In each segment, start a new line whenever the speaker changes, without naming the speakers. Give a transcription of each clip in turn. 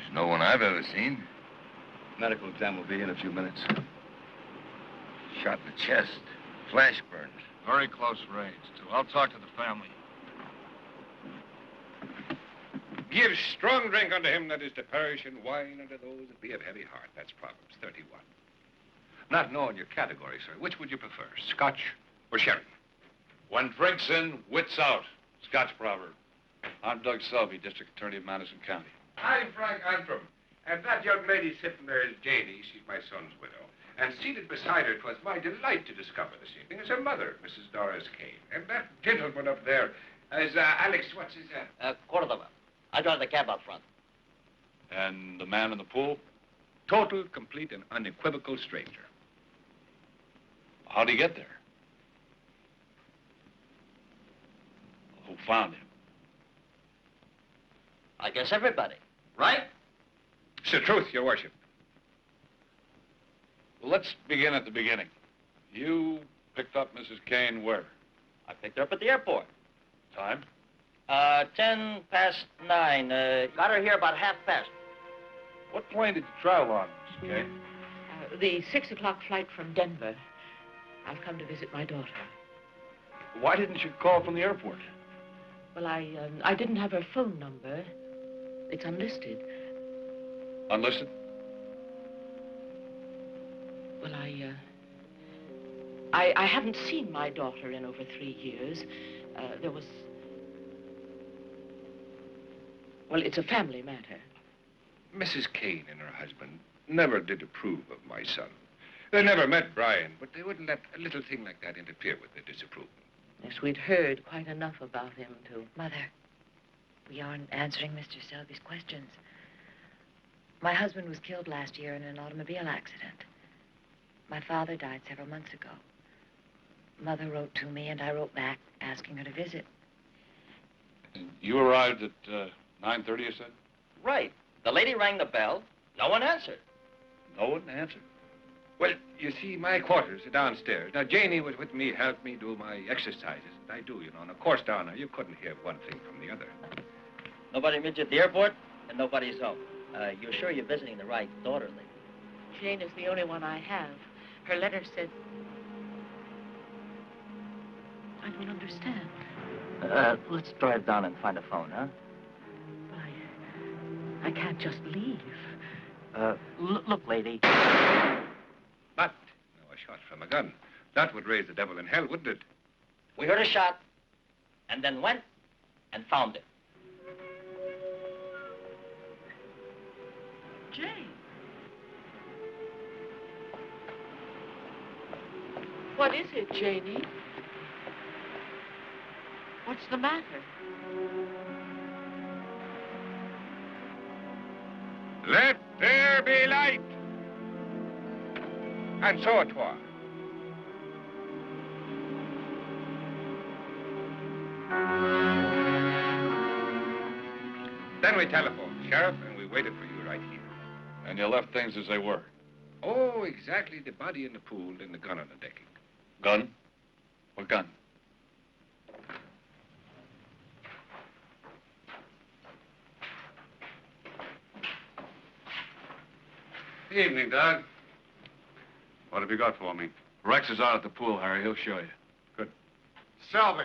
There's no one I've ever seen.
Medical exam will be in a few minutes.
Shot in the chest. Flash burns.
Very close range, too. I'll talk to the family.
Give strong drink unto him that is to perish, and wine unto those that be of heavy heart. That's Proverbs 31. Not knowing your category, sir, which would you prefer, Scotch or sherry?
When drinks in, wits out. Scotch proverb. I'm Doug Selby, District Attorney of Madison County.
I'm Frank Antrim, and that young lady sitting there is Janie. She's my son's widow. And seated beside her, 'twas my delight to discover this evening, is her mother, Mrs. Doris Kane. And that gentleman up there is Alex, what's his name?
Cordova. I drive the cab out front.
And the man in the pool?
Total, complete, and unequivocal stranger.
How'd he get there? Who found him?
I guess everybody, right?
It's the truth, your worship.
Well, let's begin at the beginning. You picked up Mrs. Kane where?
I picked her up at the airport.
Time?
9:10. Got her here about 9:30.
What plane did you travel on, Mrs. Kane?
The 6 o'clock flight from Denver. I've come to visit my daughter.
Why didn't you call from the airport?
Well, I didn't have her phone number. It's unlisted.
Unlisted?
Well, I haven't seen my daughter in over 3 years. There was... Well, it's a family matter.
Mrs. Kane and her husband never did approve of my son. They never met Brian, but they wouldn't let a little thing like that interfere with their disapproval.
Yes, we'd heard quite enough about him, too.
Mother, we aren't answering Mr. Selby's questions. My husband was killed last year in an automobile accident. My father died several months ago. Mother wrote to me, and I wrote back asking her to visit.
And you arrived at 9:30, you said?
Right. The lady rang the bell. No one answered.
No one answered.
Well, you see, my quarters are downstairs. Now, Janie was with me, helped me do my exercises, and I do, you know. And of course, down there, you couldn't hear one thing from the other.
Nobody met you at the airport, and nobody's home. You're sure you're visiting the right daughter, lady?
Jane is the only one I have. Her letter said... I don't understand.
Let's drive down and find a phone, huh?
But I can't just leave.
Look, lady.
But, no, a shot from a gun. That would raise the devil in hell, wouldn't it?
We heard a shot, and then went and found it.
Jane. What is it, Janie? What's the matter?
Let there be light. And so it was. Then we telephoned the sheriff, and we waited for you right here.
And you left things as they were?
Oh, exactly. The body in the pool and the gun on the decking.
Gun? What gun?
Evening, Doug.
What have you got for me? Rex is out at the pool, Harry. He'll show you.
Good.
Selby.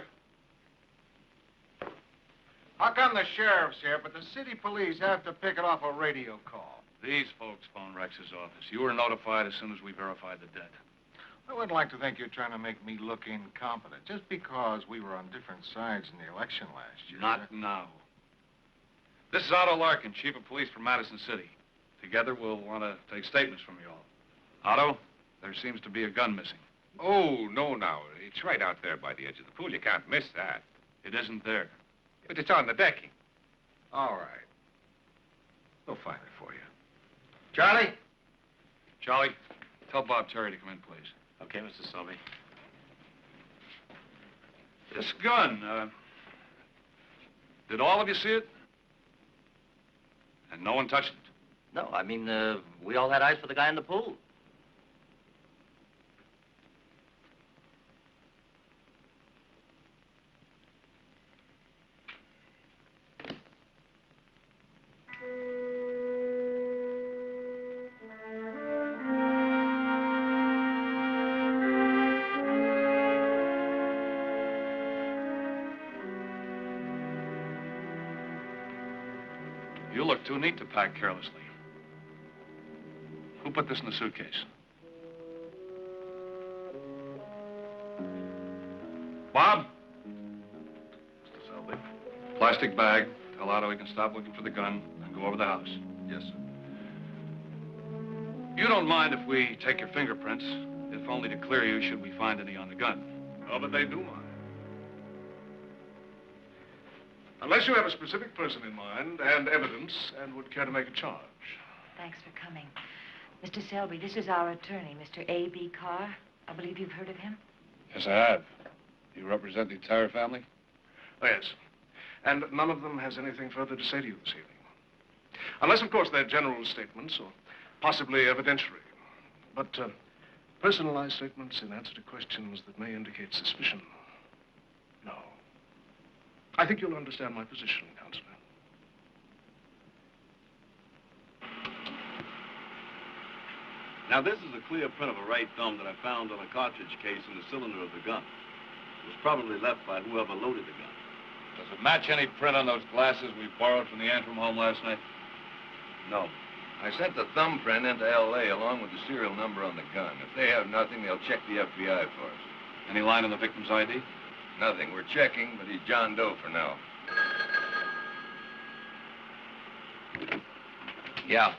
How come the sheriff's here, but the city police have to pick it off a radio call?
These folks phoned Rex's office. You were notified as soon as we verified the debt.
I wouldn't like to think you're trying to make me look incompetent, just because we were on different sides in the election last year.
Not now. This is Otto Larkin, Chief of Police from Madison City. Together, we'll want to take statements from you all. Otto, there seems to be a gun missing.
Oh, no, now. It's right out there by the edge of the pool. You can't miss that.
It isn't there.
But it's on the decking. All right. We'll find it for you. Charlie?
Charlie, tell Bob Terry to come in, please.
Okay, Mr. Selby.
This gun, did all of you see it? And no one touched it?
No, I mean, we all had eyes for the guy in the pool.
You look too neat to pack carelessly. Who put this in the suitcase? Bob? Mr. Selby. Plastic bag. Tell Otto he can stop looking for the gun and go over the house.
Yes, sir.
You don't mind if we take your fingerprints, if only to clear you should we find any on the gun.
Oh, but they do mind. Unless you have a specific person in mind and evidence and would care to make a charge.
Thanks for coming. Mr. Selby, this is our attorney, Mr. A.B. Carr. I believe you've heard of him.
Yes, I have. You represent the entire family?
Oh, yes. And none of them has anything further to say to you this evening. Unless, of course, they're general statements or possibly evidentiary. But personalized statements in answer to questions that may indicate suspicion. No. I think you'll understand my position, Counselor.
Now, this is a clear print of a right thumb that I found on a cartridge case in the cylinder of the gun. It was probably left by whoever loaded the gun.
Does it match any print on those glasses we borrowed from the Antrim home last night?
No. I sent the thumbprint into L.A. along with the serial number on the gun. If they have nothing, they'll check the FBI for us.
Any line on the victim's ID?
Nothing. We're checking, but he's John Doe for now. Yeah.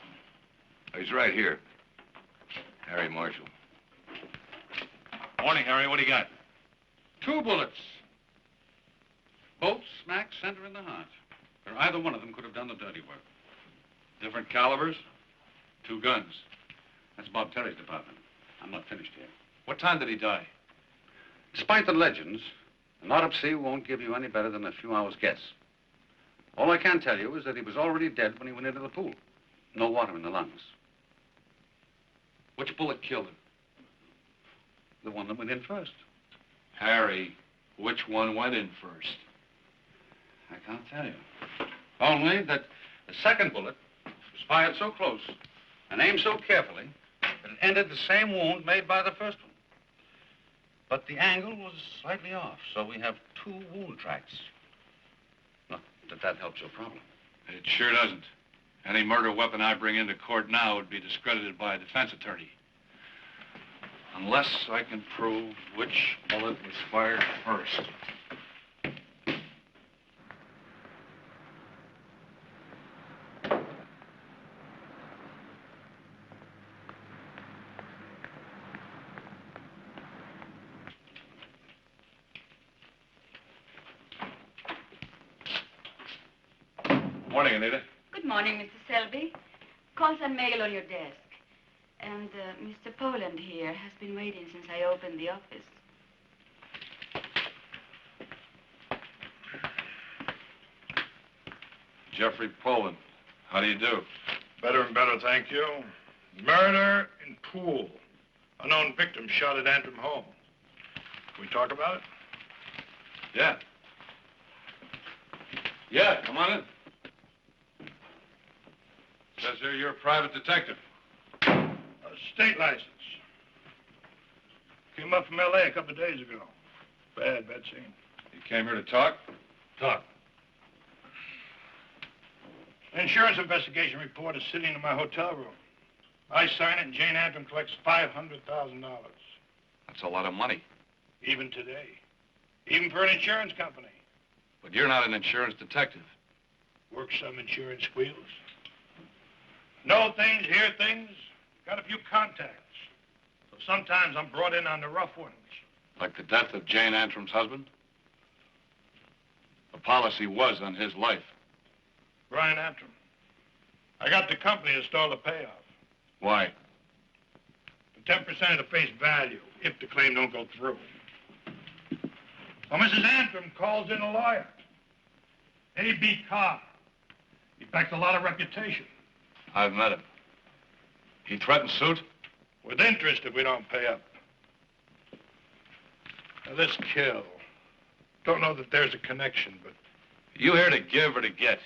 He's right here. Harry Marshall.
Morning, Harry. What do you got? 2 bullets. Both smack center in the heart. Or either one of them could have done the dirty work. Different calibers, 2 guns. That's Bob Terry's department. I'm not finished here. What time did he die? Despite the legends, an autopsy won't give you any better than a few hours' guess. All I can tell you is that he was already dead when he went into the pool. No water in the lungs. Which bullet killed him? The one that went in first. Harry, which one went in first? I can't tell you. Only that the second bullet was fired so close and aimed so carefully that it ended the same wound made by the first one. But the angle was slightly off, so we have 2 wound tracks. Not that helps your problem. It sure doesn't. Any murder weapon I bring into court now would be discredited by a defense attorney. Unless I can prove which bullet was fired first. Morning, Anita.
Good morning, Mr. Selby. Calls and mail on your desk. And Mr. Poland here has been waiting since I opened the office.
Jeffrey Poland. How do you do?
Better and better, thank you. Murder in pool. Unknown victim shot at Antrim home. Can we talk about it?
Yeah. Yeah, come on in. Says here you're a private detective.
A state license. Came up from L.A. a couple of days ago. Bad scene.
You came here to talk?
Talk. An insurance investigation report is sitting in my hotel room. I sign it and Jane Antrim collects $500,000.
That's a lot of money.
Even today. Even for an insurance company.
But you're not an insurance detective.
Work some insurance squeals. Know things, hear things. Got a few contacts. So sometimes I'm brought in on the rough ones.
Like the death of Jane Antrim's husband? The policy was on his life.
Brian Antrim. I got the company to stall the payoff.
Why?
For 10% of the face value, if the claim don't go through. Well, Mrs. Antrim calls in a lawyer. A.B. Carr. He backs a lot of reputation.
I've met him. He threatened suit?
With interest if we don't pay up. Now, this kill. Don't know that there's a connection, but...
You here to give or to get?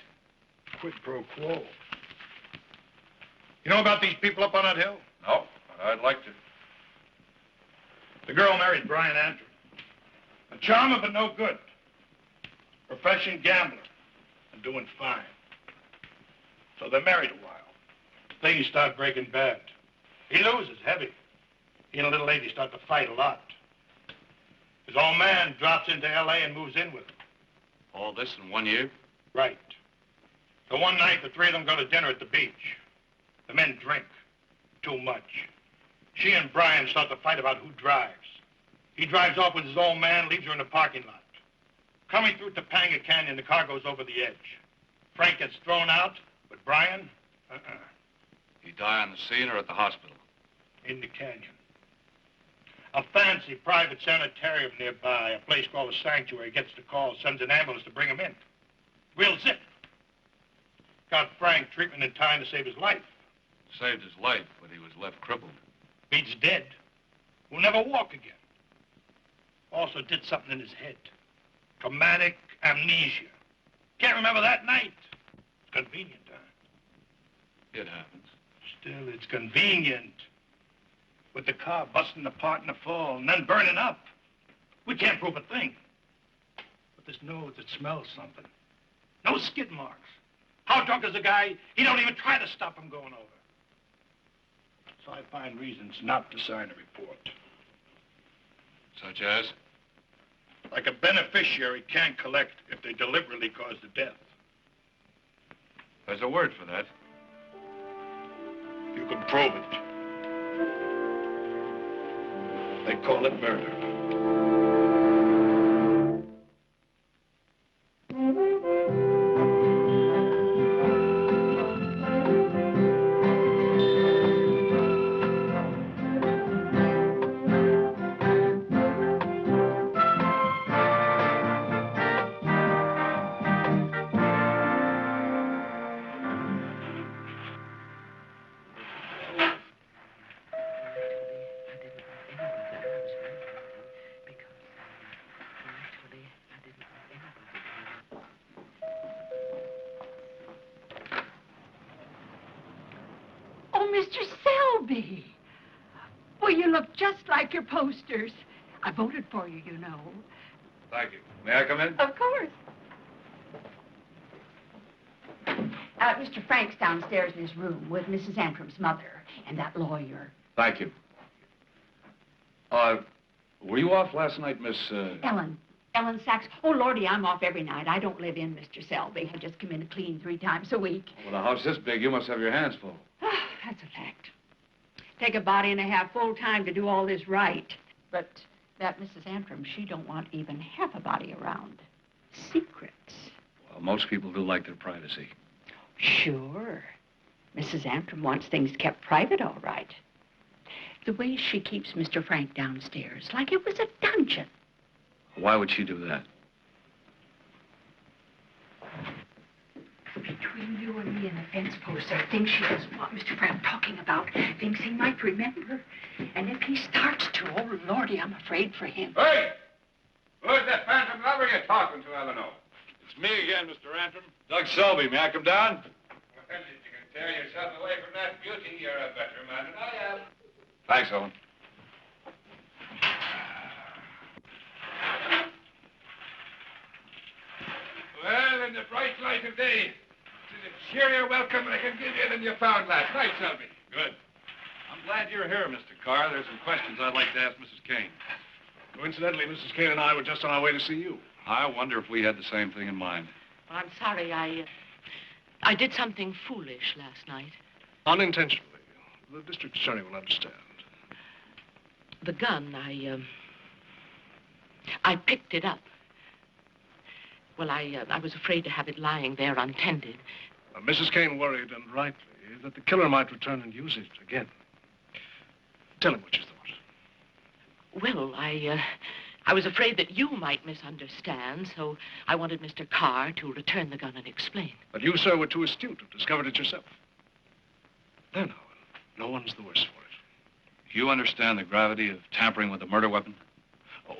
Quid pro quo. You know about these people up on that hill?
No, but I'd like to.
The girl married Brian Antrim. A charmer, but no good. Profession gambler. And doing fine. So they're married a while. Things start breaking bad. He loses heavy. He and a little lady start to fight a lot. His old man drops into L.A. and moves in with him.
All this in 1 year?
Right. So one night, the three of them go to dinner at the beach. The men drink. Too much. She and Brian start to fight about who drives. He drives off with his old man, leaves her in the parking lot. Coming through Topanga Canyon, the car goes over the edge. Frank gets thrown out, but Brian,
He die on the scene or at the hospital?
in the canyon. A fancy private sanitarium nearby, a place called the Sanctuary, gets the call, sends an ambulance to bring him in. Real zip. Got Frank treatment in time to save his life.
Saved his life, but he was left crippled.
Beats dead. Will never walk again. Also did something in his head. Traumatic amnesia. Can't remember that night. It's convenient, huh?
It happens.
Still, it's convenient. With the car busting apart in the fall and then burning up. We can't prove a thing. But this nose, it smells something. No skid marks. How drunk is the guy? He don't even try to stop him going over. So I find reasons not to sign a report.
Such as?
Like a beneficiary can't collect if they deliberately caused the death.
There's a word for that.
You can prove it. They call it murder.
Mr. Selby. Well, you look just like your posters. I voted for you, you know.
Thank you. May I come in?
Of course. Mr. Frank's downstairs in his room with Mrs. Antrim's mother and that lawyer.
Thank you. Were you off last night, Miss...
Ellen Sachs. Oh, Lordy, I'm off every night. I don't live in, Mr. Selby. I just come in to clean 3 times a week.
Well, a house this big, you must have your hands full.
That's a fact. Take a body and a half full time to do all this right. But that Mrs. Antrim, she don't want even half a body around. Secrets.
Well, most people do like their privacy.
Sure. Mrs. Antrim wants things kept private, all right. The way she keeps Mr. Frank downstairs, like it was a dungeon.
Why would she do that?
Between you and me and the fence post, there are things she doesn't want Mr. Frank talking about, things he might remember. And if he starts to, oh, Lordy, I'm afraid for him.
Hey! Who's that phantom lover you're talking to, Eleanor?
It's me again, Mr. Antrim. Doug Selby. May I come down?
Well, if you can tear yourself away from that beauty, you're a better man than I am.
Thanks, Owen.
Well, in the bright light of day, it's a cheerier welcome I can give you than you found last night, Selby.
Good. I'm glad you're here, Mr. Carr. There's some questions I'd like to ask Mrs. Kane.
Coincidentally, Mrs. Kane and I were just on our way to see you.
I wonder if we had the same thing in mind.
Well, I'm sorry. I did something foolish last night.
Unintentionally. The district attorney will understand.
The gun, I picked it up. Well, I was afraid to have it lying there untended.
Mrs. Kane worried, and rightly, that the killer might return and use it again. Tell him what you thought.
Well, I was afraid that you might misunderstand, so I wanted Mr. Carr to return the gun and explain.
But you, sir, were too astute to have discovered it yourself. There now, no one's the worse for it.
You understand the gravity of tampering with a murder weapon?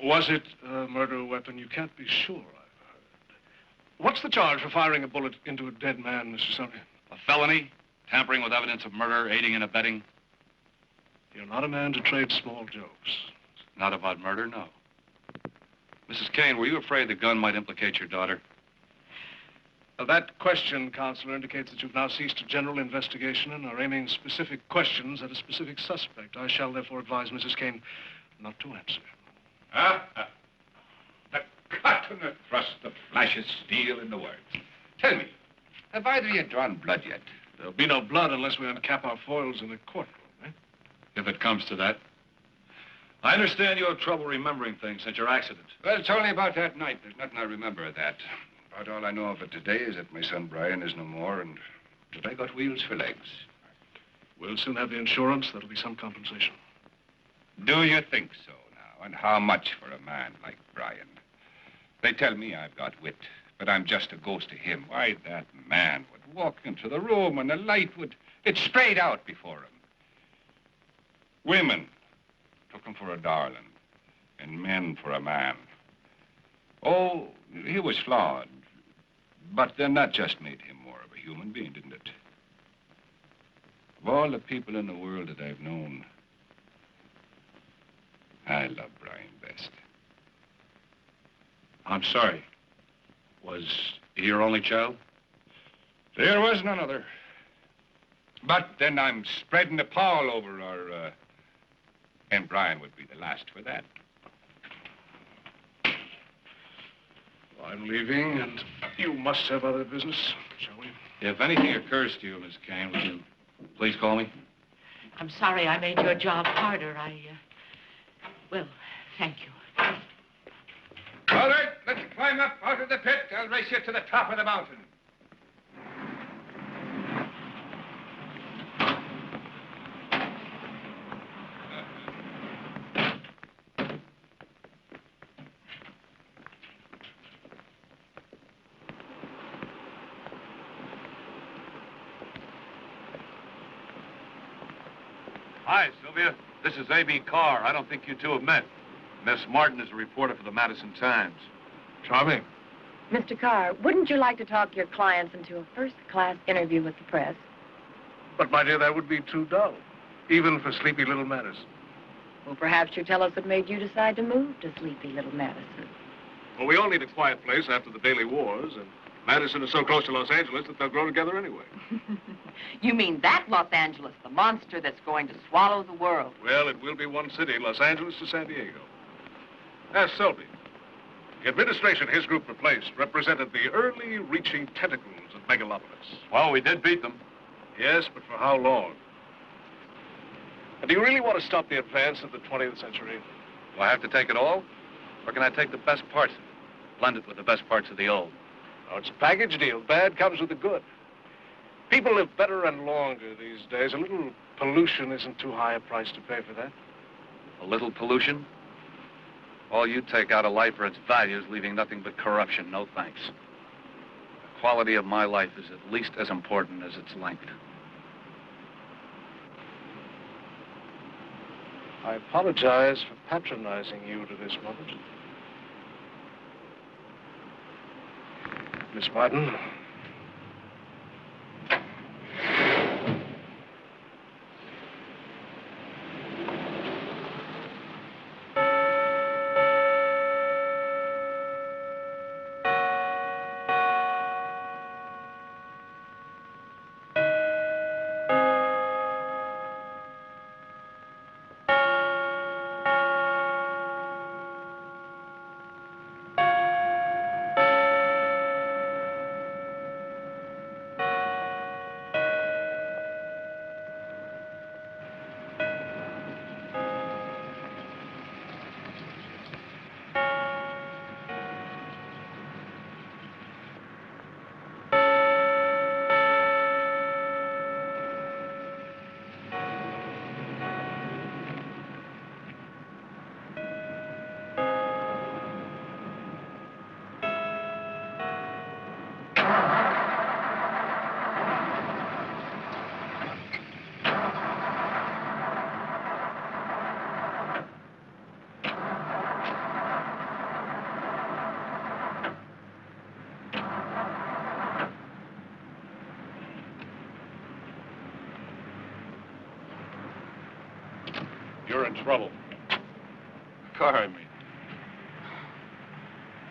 Was it a murder weapon? You can't be sure, I've heard. What's the charge for firing a bullet into a dead man, Mr. Selby?
A felony, tampering with evidence of murder, aiding and abetting.
You're not a man to trade small jokes.
Not about murder, no. Mrs. Kane, were you afraid the gun might implicate your daughter?
That question, Counselor, indicates that you've now ceased a general investigation and are aiming specific questions at a specific suspect. I shall therefore advise Mrs. Kane not to answer.
The cut and the thrust, the flash of steel in the words. Tell me, have either of you drawn blood yet?
There'll be no blood unless we uncap our foils in the courtroom, eh?
If it comes to that. I understand you have trouble remembering things since your accident.
Well, it's only about that night. There's nothing I remember of that. About all I know of it today is that my son Brian is no more and that I got wheels for legs.
We'll soon have the insurance. That'll be some compensation.
Do you think so now? And how much for a man like Brian? They tell me I've got wit, but I'm just a ghost to him. Why, that man would walk into the room and the light would... It sprayed out before him. Women took him for a darling, and men for a man. Oh, he was flawed. But then that just made him more of a human being, didn't it? Of all the people in the world that I've known, I love Brian best.
I'm sorry. Was he your only child?
There was none other. But then I'm spreading the pall over our, and Brian would be the last for that.
I'm leaving, and you must have other business, shall we?
If anything occurs to you, Miss Kane, would you please call me?
I'm sorry I made your job harder. Well, thank you.
All right, let's climb up out of the pit. I'll race you to the top of the mountain.
Hi, Sylvia. This is A.B. Carr. I don't think you two have met. Miss Martin is a reporter for the Madison Times.
Charming.
Mr. Carr, wouldn't you like to talk your clients into a first-class interview with the press?
But, my dear, that would be too dull, even for sleepy little Madison.
Well, perhaps you'll tell us what made you decide to move to sleepy little Madison.
Well, we all need a quiet place after the daily wars, and Madison is so close to Los Angeles that they'll grow together anyway.
You mean that Los Angeles, the monster that's going to swallow the world?
Well, it will be one city, Los Angeles to San Diego. Ask Selby. The administration his group replaced represented the early reaching tentacles of megalopolis.
Well, we did beat them.
Yes, but for how long? And do you really want to stop the advance of the 20th century?
Do I have to take it all? Or can I take the best parts of it, blend it with the best parts of the old?
Oh, it's a package deal. Bad comes with the good. People live better and longer these days. A little pollution isn't too high a price to pay for that.
A little pollution? All you take out of life are its values, leaving nothing but corruption. No thanks. The quality of my life is at least as important as its length.
I apologize for patronizing you to this moment. Miss Martin.
You're in trouble.
Carr, I mean.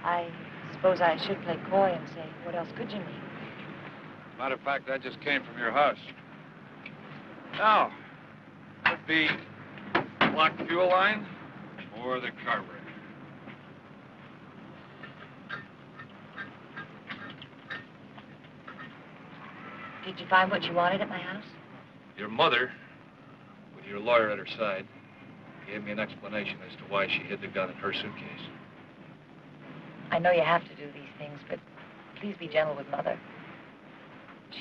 I suppose I should play coy and say, what else could you mean?
Matter of fact, that just came from your house. Now, could be blocked fuel line or the carburetor.
Did you find what you wanted at my house?
Your mother, with your lawyer at her side, gave me an explanation as to why she hid the gun in her suitcase.
I know you have to do these things, but please be gentle with Mother.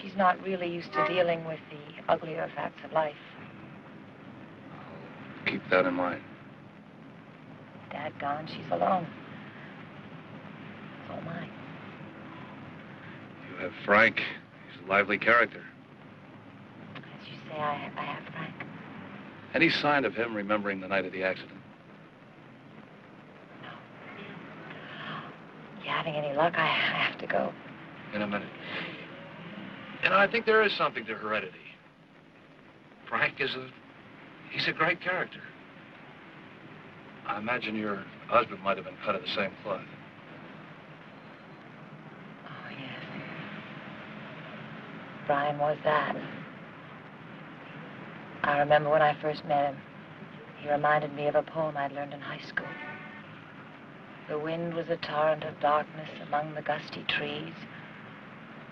She's not really used to dealing with the uglier facts of life.
I'll keep that in mind.
Dad gone, she's alone. So am I.
You have Frank. He's a lively character.
As you say, I have Frank.
Any sign of him remembering the night of the accident?
No. You having any luck? I have to go.
In a minute. You know, I think there is something to heredity. Frank he's a great character. I imagine your husband might have been cut of the same cloth.
Oh, yes. Brian was that. I remember when I first met him, he reminded me of a poem I'd learned in high school. The wind was a torrent of darkness among the gusty trees.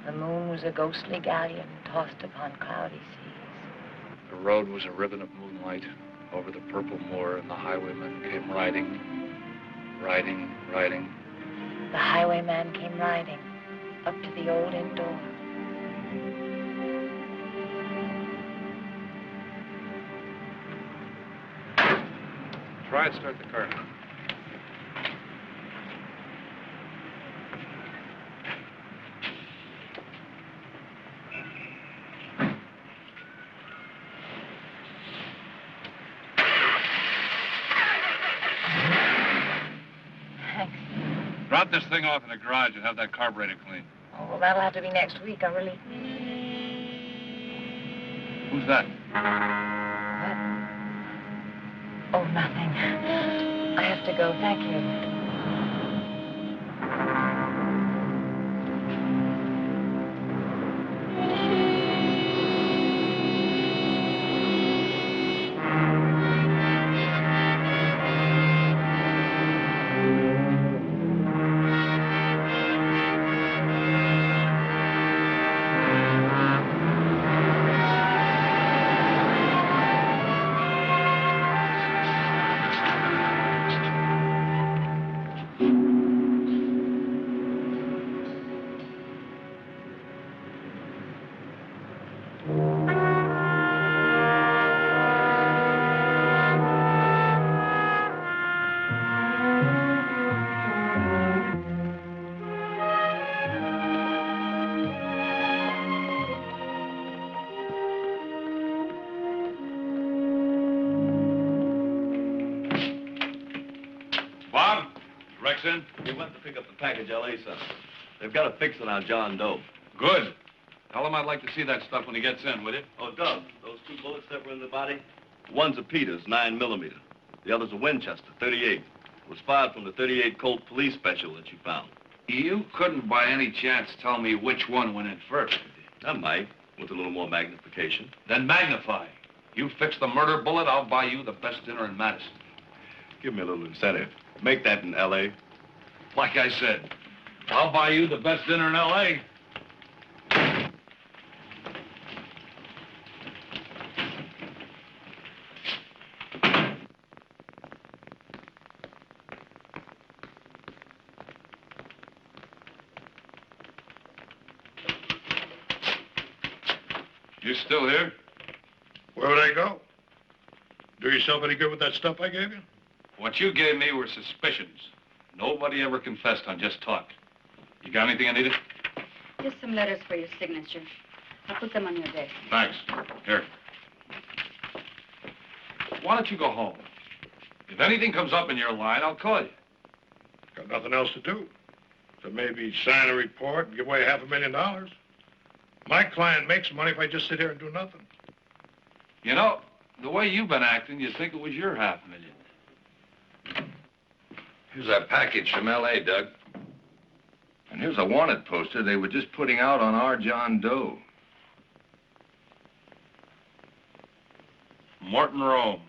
The moon was a ghostly galleon tossed upon cloudy seas.
The road was a ribbon of moonlight over the purple moor, and the highwayman came riding, riding, riding.
The highwayman came riding up to the old inn door.
Try and start the car now.
Thanks.
Drop this thing off in the garage and have that carburetor cleaned.
Oh, well, that'll have to be next week. I really...
Who's that?
What? Oh, nothing. I have to go. Thank you.
In?
He went to pick up the package L.A. sent. They've got a fix on our John Doe.
Good. Tell him I'd like to see that stuff when he gets in, will you?
Oh, Doug, those two bullets that were in the body? One's a Peters, 9mm. The other's a Winchester, 38. It was fired from the 38 Colt police special that you found.
You couldn't by any chance tell me which one went in first, could you?
I might, with a little more magnification.
Then magnify. You fix the murder bullet, I'll buy you the best dinner in Madison.
Give me a little incentive. Make that in L.A.
Like I said, I'll buy you the best dinner in L.A. You still here?
Where would I go? Do yourself any good with that stuff I gave you?
What you gave me were suspicions. Nobody ever confessed on just talk. You got anything, Anita?
Just some letters for your signature. I'll put them on your desk.
Thanks. Here. Why don't you go home? If anything comes up in your line, I'll call you.
Got nothing else to do. So maybe sign a report and give away $500,000. My client makes money if I just sit here and do nothing.
You know, the way you've been acting, you'd think it was your $500,000.
Here's that package from L.A., Doug.
And
Here's a wanted poster they were just putting out on our John Doe.
Morton Rome.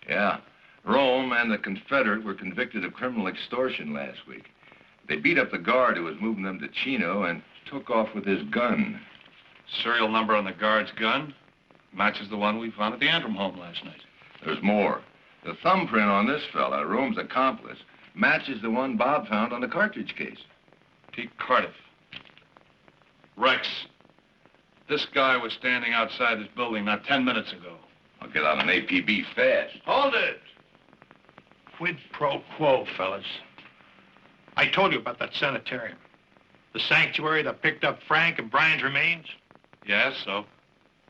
Yeah. Rome and the Confederate were convicted of criminal extortion last week. They beat up the guard who was moving them to Chino and took off with his gun.
Serial number on the guard's gun matches the one we found at the Antrim home last night.
There's more. The thumbprint on this fella, Rome's accomplice, matches the one Bob found on the cartridge case.
Pete Cardiff. Rex, this guy was standing outside this building not 10 minutes ago.
I'll get out an APB fast.
Hold it! Quid pro quo, fellas. I told you about that sanitarium. The sanctuary that picked up Frank and Brian's remains.
Yes, so?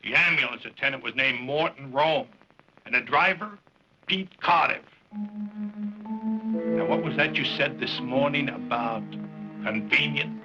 The ambulance attendant was named Morton Rome, and the driver, Pete Cardiff. Now, what was that you said this morning about convenient?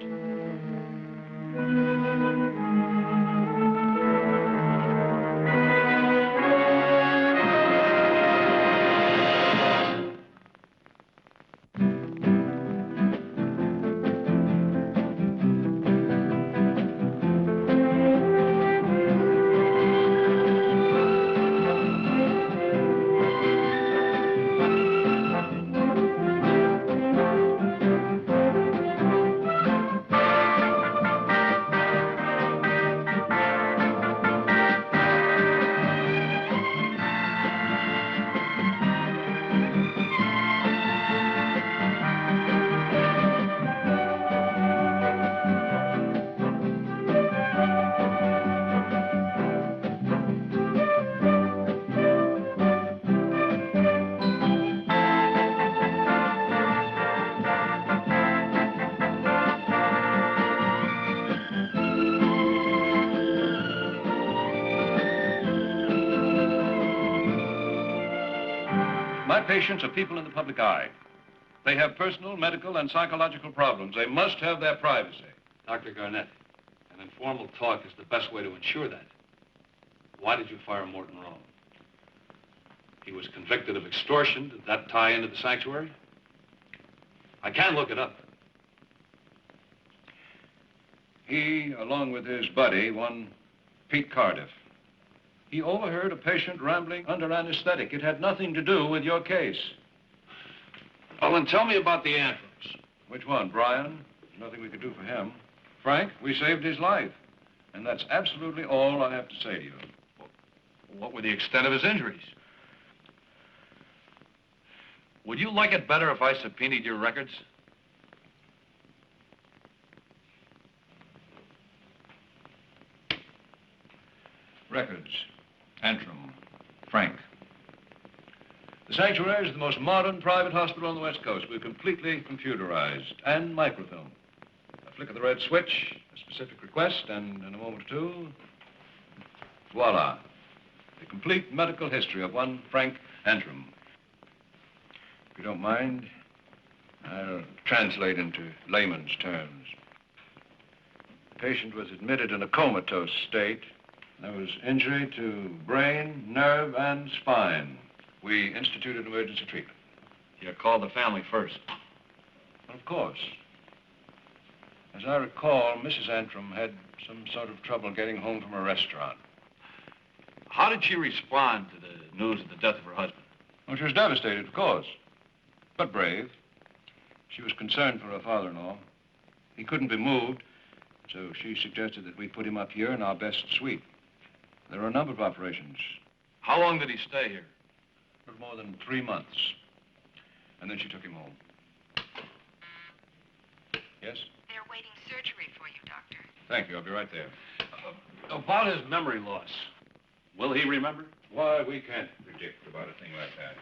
Patients are people in the public eye. They have personal, medical, and psychological problems. They must have their privacy.
Dr. Garnett, an informal talk is the best way to ensure that. Why did you fire Morton Rome? He was convicted of extortion. Did that tie into the sanctuary? I can look it up.
He, along with his buddy, one Pete Cardiff, he overheard a patient rambling under anesthetic. It had nothing to do with your case.
Well, then tell me about the Antrims.
Which one, Brian? Nothing we could do for him. Frank, we saved his life. And that's absolutely all I have to say to you.
What were the extent of his injuries? Would you like it better if I subpoenaed your records?
Records. Antrim. Frank. The sanctuary is the most modern private hospital on the West Coast. We're completely computerized and microfilm. A flick of the red switch, a specific request, and in a moment or two, voila. The complete medical history of one Frank Antrim. If you don't mind, I'll translate into layman's terms. The patient was admitted in a comatose state. There was injury to brain, nerve, and spine. We instituted emergency treatment.
You called the family first.
Of course. As I recall, Mrs. Antrim had some sort of trouble getting home from a restaurant.
How did she respond to the news of the death of her husband?
Well, she was devastated, of course, but brave. She was concerned for her father-in-law. He couldn't be moved, so she suggested that we put him up here in our best suite. There are a number of operations.
How long did he stay here?
A little more than 3 months. And then she took him home. Yes?
They're waiting surgery for you, Doctor.
Thank you. I'll be right there.
About his memory loss. Will he remember?
Why, we can't predict about a thing like that.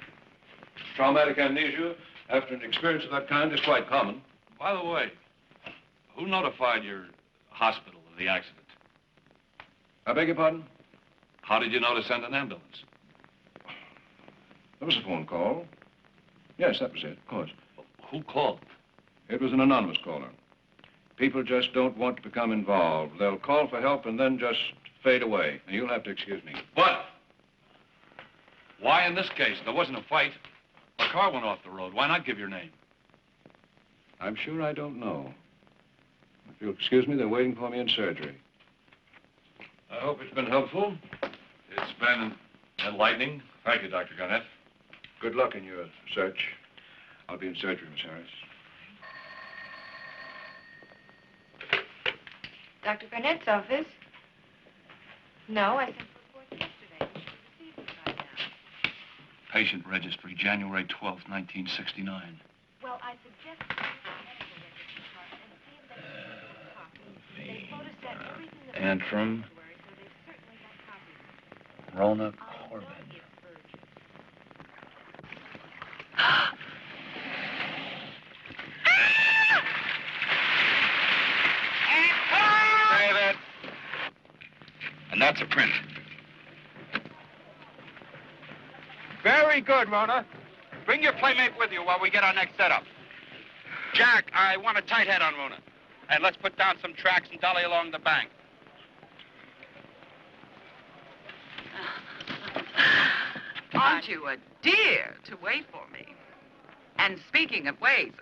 Traumatic amnesia after an experience of that kind is quite common.
By the way, who notified your hospital of the accident?
I beg your pardon?
How did you know to send an ambulance?
There was a phone call. Yes, that was it, of course.
Who called?
It was an anonymous caller. People just don't want to become involved. They'll call for help and then just fade away. And you'll have to excuse me.
What? Why in this case? There wasn't a fight. A car went off the road. Why not give your name?
I'm sure I don't know.
If you'll excuse me, they're waiting for me in surgery.
I hope it's been helpful.
It's been enlightening. Thank you, Dr. Garnett. Good luck in your search. I'll be in surgery, Miss Harris.
Dr. Garnett's office? No, I sent for reports yesterday. You should have received it by now.
Patient registry, January 12th, 1969.
Well, I suggest you use the medical records department and see if they can get a copy. They photostat everything that
Antrim,
so they've certainly got copies.
Rona Corbin.
David.
And that's a print.
Very good, Rona. Bring your playmate with you while we get our next setup. Jack, I want a tight head on Rona. And let's put down some tracks and dolly along the bank.
Aren't you a dear to wait for me? And speaking of weights,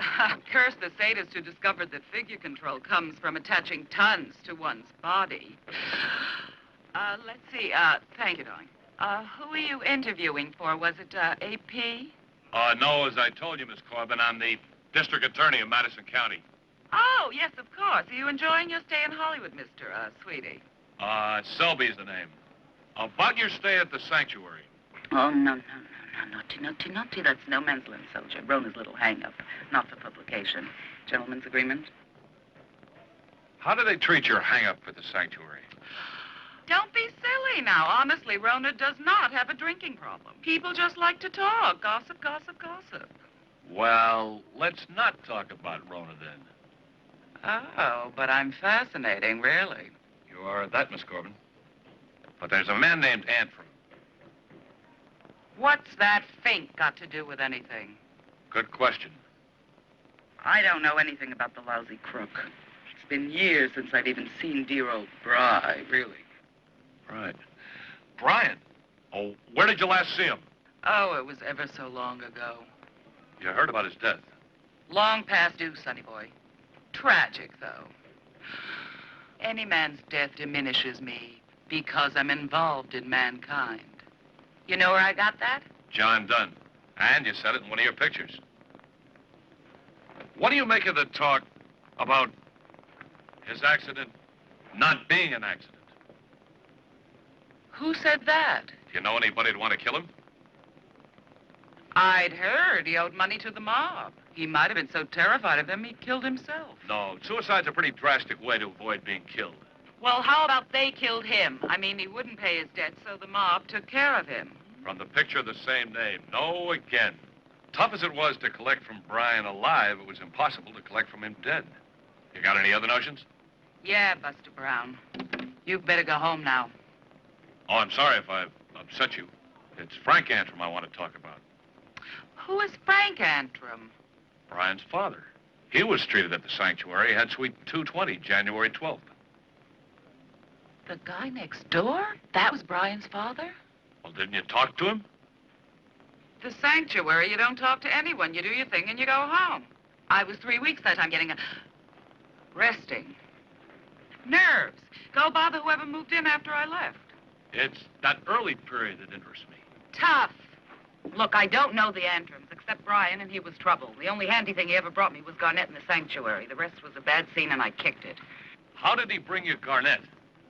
curse the sadist who discovered that figure control comes from attaching tons to one's body. Let's see. Thank you, darling. Who are you interviewing for? Was it AP?
No, as I told you, Miss Corbin, I'm the district attorney of Madison County.
Oh, yes, of course. Are you enjoying your stay in Hollywood, Mr. Sweetie?
Selby's the name. About your stay at the sanctuary.
Oh, no. Naughty. That's no man's land, soldier. Rona's little hang-up. Not for publication. Gentleman's agreement?
How do they treat your hang-up at the sanctuary?
Don't be silly now. Honestly, Rona does not have a drinking problem. People just like to talk. Gossip.
Well, let's not talk about Rona then.
Oh, but I'm fascinating, really.
You are that, Miss Corbin. But there's a man named Antrim.
What's that fink got to do with anything?
Good question.
I don't know anything about the lousy crook. It's been years since I've even seen dear old Bry, really.
Right. Brian? Oh, where did you last see him?
Oh, it was ever so long ago.
You heard about his death?
Long past due, sonny boy. Tragic, though. Any man's death diminishes me because I'm involved in mankind. You know where I got that?
John Dunn. And you said it in one of your pictures. What do you make of the talk about his accident not being an accident?
Who said that?
Do you know anybody who'd want to kill him?
I'd heard he owed money to the mob. He might have been so terrified of them he killed himself.
No, suicide's a pretty drastic way to avoid being killed.
Well, how about they killed him? I mean, he wouldn't pay his debt, so the mob took care of him.
From the picture of the same name. No again. Tough as it was to collect from Brian alive, it was impossible to collect from him dead. You got any other notions?
Yeah, Buster Brown. You'd better go home now.
Oh, I'm sorry if I've upset you. It's Frank Antrim I want to talk about.
Who is Frank Antrim?
Brian's father. He was treated at the sanctuary. He had suite 220, January 12th.
The guy next door? That was Brian's father?
Well, didn't you talk to him?
The sanctuary, you don't talk to anyone. You do your thing and you go home. I was 3 weeks that time getting resting. Nerves. Go bother whoever moved in after I left.
It's that early period that interests me.
Tough. Look, I don't know the Antrims, except Brian, and he was trouble. The only handy thing he ever brought me was Garnett in the sanctuary. The rest was a bad scene, and I kicked it.
How did he bring you Garnett?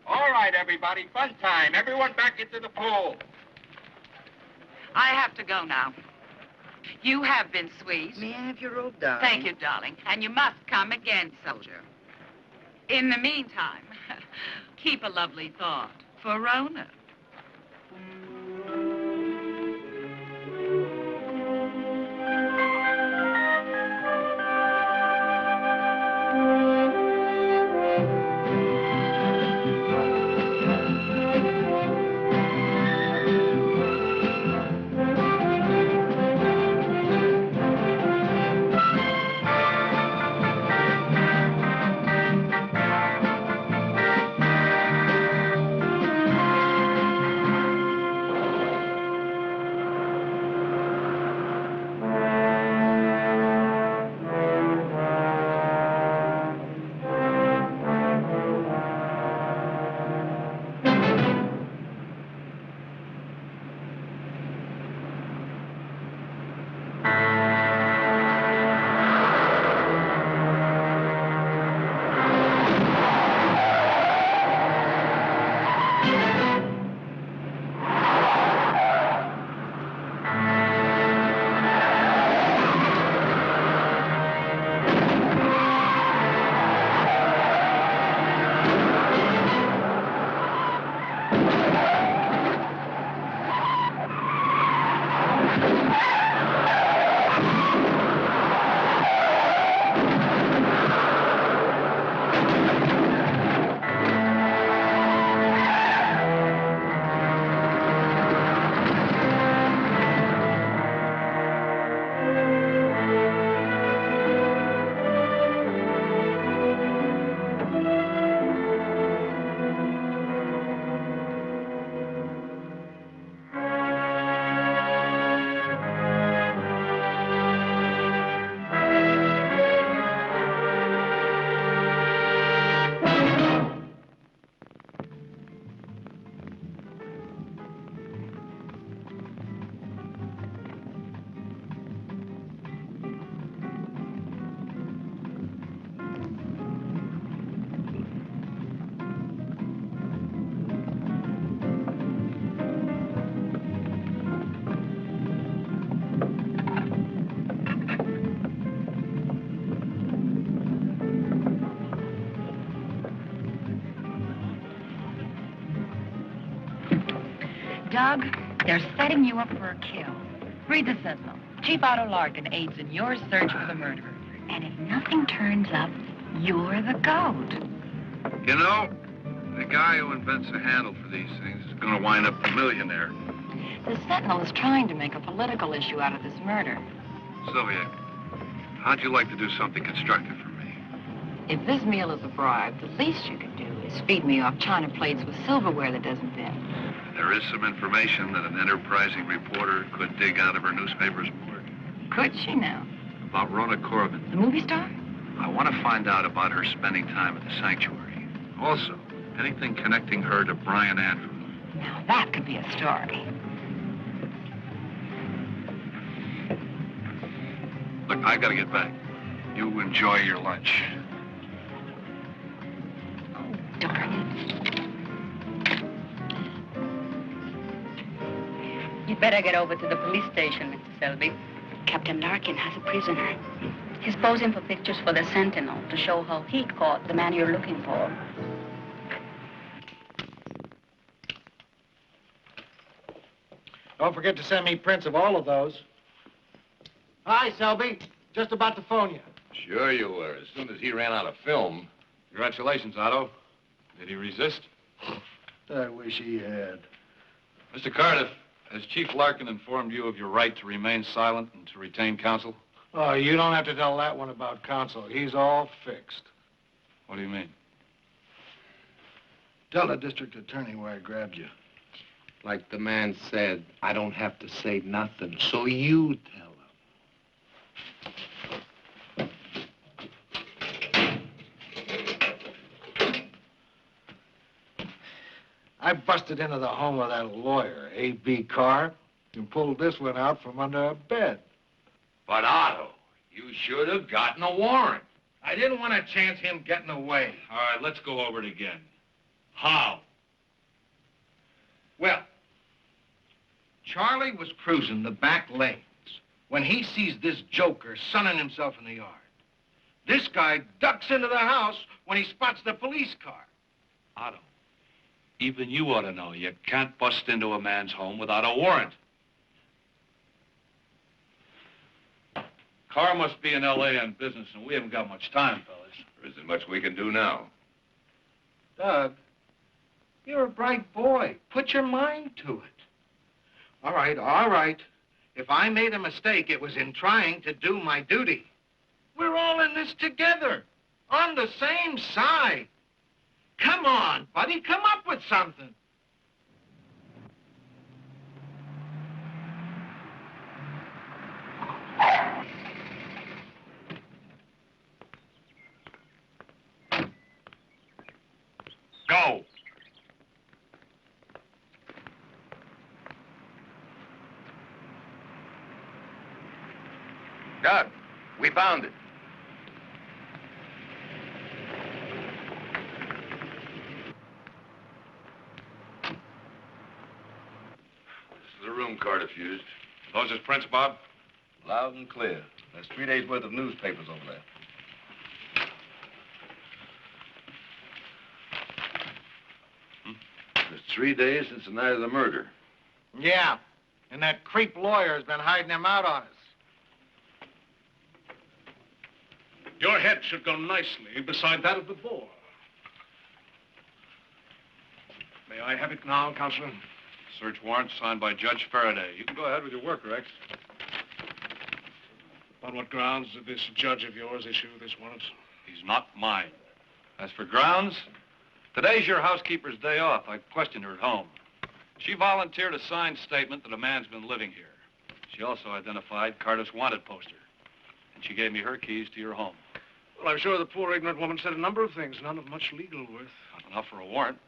All right, everybody, fun time. Everyone back into the pool.
I have to go now. You have been sweet.
May I have your robe, darling?
Thank you, darling. And you must come again, soldier. In the meantime, keep a lovely thought for Rona.
Doug, they're setting you up for a kill. Read the Sentinel. Chief Otto Larkin aids in your search for the murderer. And if nothing turns up, you're the goat.
You know, the guy who invents a handle for these things is going to wind up a millionaire.
The Sentinel is trying to make a political issue out of this murder.
Sylvia, how'd you like to do something constructive for me?
If this meal is a bribe, the least you can do is feed me off china plates with silverware that doesn't bend.
There is some information that an enterprising reporter could dig out of her newspaper's morgue.
Could she now?
About Rona Corbin.
The movie star?
I want to find out about her spending time at the sanctuary. Also, anything connecting her to Brian Andrews.
Now, that could be a story.
Look, I gotta get back. You enjoy your lunch.
Darn it.
You'd better get over to the police station, Mr. Selby. Captain Larkin has a prisoner. He's posing for pictures for the Sentinel to show how he caught the man you're looking for.
Don't forget to send me prints of all of those. Hi, Selby. Just about to phone you.
Sure you were. As soon as he ran out of film.
Congratulations, Otto. Did he resist?
I wish he had.
Mr. Cardiff, has Chief Larkin informed you of your right to remain silent and to retain counsel?
Oh, you don't have to tell that one about counsel. He's all fixed.
What do you mean?
Tell the district attorney where I grabbed you.
Like the man said, I don't have to say nothing, so you tell him.
I busted into the home of that lawyer, A.B. Carr, and pulled this one out from under a bed.
But Otto, you should have gotten a warrant.
I didn't want to chance him getting away.
All right, let's go over it again. How?
Well, Charlie was cruising the back lanes when he sees this joker sunning himself in the yard. This guy ducks into the house when he spots the police car.
Otto, even you ought to know you can't bust into a man's home without a warrant. Carr must be in L.A. on business, and we haven't got much time, fellas.
There isn't much we can do now.
Doug, you're a bright boy. Put your mind to it. All right, all right. If I made a mistake, it was in trying to do my duty. We're all in this together, on the same side. Come on, buddy, come up with something.
Go.
Doug, we found it. This is the room Cardiff used.
Those his prints, Bob?
Loud and clear. There's 3 days' worth of newspapers over there.
It's 3 days since the night of the murder.
Yeah, and that creep lawyer has been hiding them out on us.
Your head should go nicely beside that of the boar. May I have it now, Counselor?
Search warrant signed by Judge Faraday. You can go ahead with your work, Rex.
On what grounds did this judge of yours issue this warrant?
He's not mine. As for grounds, today's your housekeeper's day off. I questioned her at home. She volunteered a signed statement that a man's been living here. She also identified Cardiff's wanted poster. And she gave me her keys to your home.
Well, I'm sure the poor ignorant woman said a number of things, none of much legal worth.
Not enough for a warrant.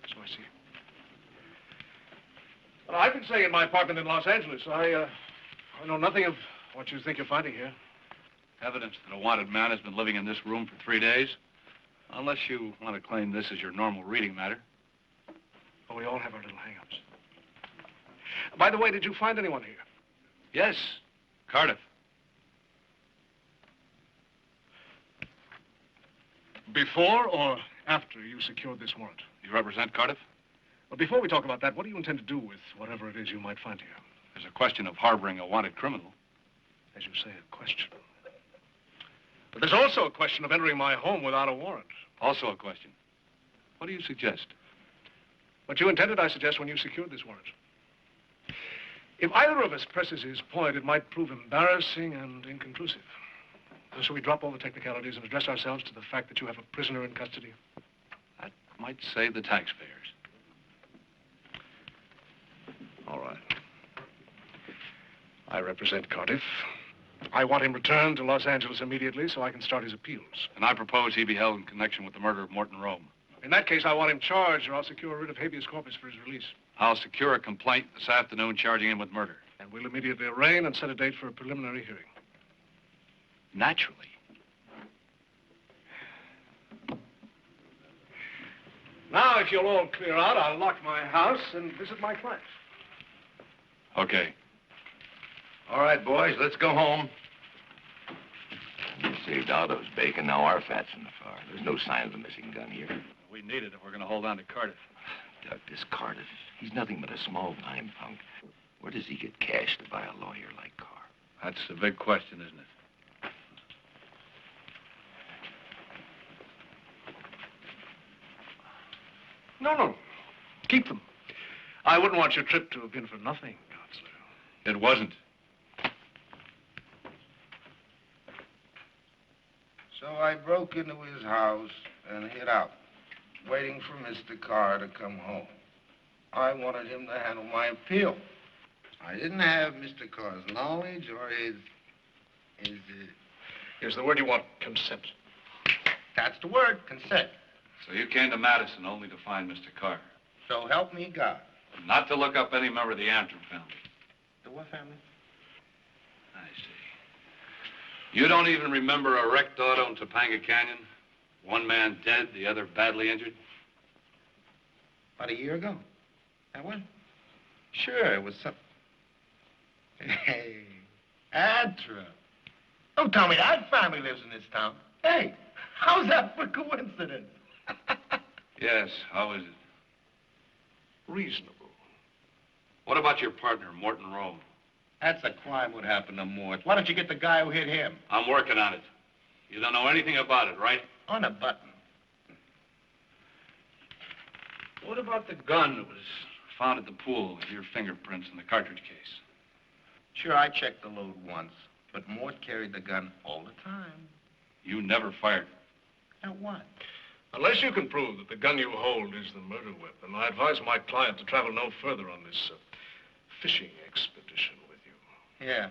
So I see. Well, I've been staying in my apartment in Los Angeles. I know nothing of what you think you're finding here.
Evidence that a wanted man has been living in this room for 3 days. Unless you want to claim this as your normal reading matter.
Well, we all have our little hang-ups. By the way, did you find anyone here?
Yes, Cardiff.
Before or after you secured this warrant?
You represent Cardiff?
But before we talk about that, what do you intend to do with whatever it is you might find here?
There's a question of harboring a wanted criminal.
As you say, a question. But there's also a question of entering my home without a warrant.
Also a question. What do you suggest?
What you intended, I suggest, when you secured this warrant. If either of us presses his point, it might prove embarrassing and inconclusive. So shall we drop all the technicalities and address ourselves to the fact that you have a prisoner in custody?
That might save the taxpayers.
All right. I represent Cardiff. I want him returned to Los Angeles immediately so I can start his appeals.
And I propose he be held in connection with the murder of Morton Rome.
In that case, I want him charged, or I'll secure a writ of habeas corpus for his release.
I'll secure a complaint this afternoon charging him with murder.
And we'll immediately arraign and set a date for a preliminary hearing.
Naturally.
Now, if you'll all clear out, I'll lock my house and visit my clients.
Okay.
All right, boys, let's go home. We saved Otto's bacon, now our fat's in the fire. There's no sign of the missing gun here.
We need it if we're going to hold on to Cardiff.
Doug, this Cardiff, he's nothing but a small-time punk. Where does he get cash to buy a lawyer like Carr?
That's the big question, isn't it?
No. Keep them. I wouldn't want your trip to have been for nothing, Counselor.
It wasn't.
So I broke into his house and hid out, waiting for Mr. Carr to come home. I wanted him to handle my appeal. I didn't have Mr. Carr's knowledge or his...
Here's the word you want, consent.
That's the word, consent.
So you came to Madison only to find Mr. Carr?
So help me God.
Not to look up any member of the Antrim family.
The what family?
I see. You don't even remember a wrecked auto in Topanga Canyon? One man dead, the other badly injured?
About a year ago. That one? Sure, it was some... Hey, Antrim. Don't tell me that family lives in this town. Hey, how's that for coincidence?
Yes, how is it?
Reasonable.
What about your partner, Morton Rome?
That's a crime what happened to Mort. Why don't you get the guy who hit him?
I'm working on it. You don't know anything about it, right?
On a button.
What about the gun that was found at the pool with your fingerprints in the cartridge case?
Sure, I checked the load once, but Mort carried the gun all the time.
You never fired.
Now what?
Unless you can prove that the gun you hold is the murder weapon, I advise my client to travel no further on this fishing expedition with you.
Yeah.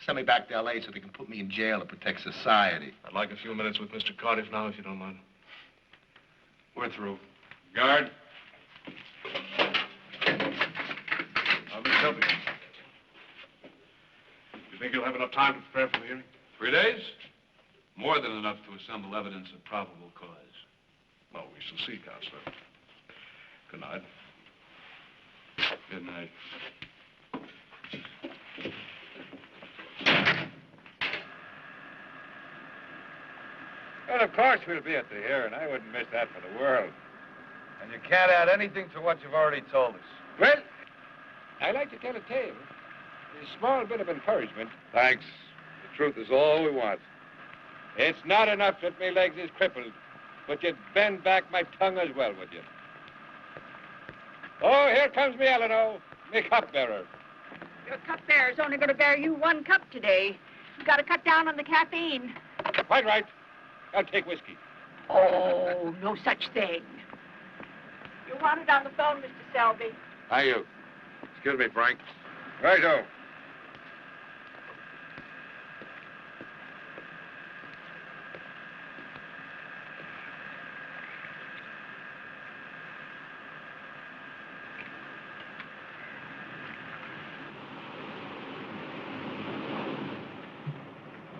Send me back to L.A. so they can put me in jail to protect society.
I'd like a few minutes with Mr. Cardiff now, if you don't mind.
We're through. Guard.
Miss Selby. You think you'll have enough time to prepare for the hearing?
3 days? More than enough to assemble evidence of probable cause.
Well, we shall see, Counselor. Good night.
Good night.
Well, of course we'll be at the hearing. I wouldn't miss that for the world. And you can't add anything to what you've already told us. Well, I like to tell a tale. A small bit of encouragement. Thanks. The truth is all we want. It's not enough that my legs is crippled, but you'd bend back my tongue as well, would you? Oh, here comes me Eleanor, me cupbearer.
Your cupbearer's only going to bear you 1 cup today. You've got to cut down on the caffeine.
Quite right. I'll take whiskey.
Oh, no such thing. You want it on the phone, Mr. Selby?
Thank you. Excuse me, Frank. Righto.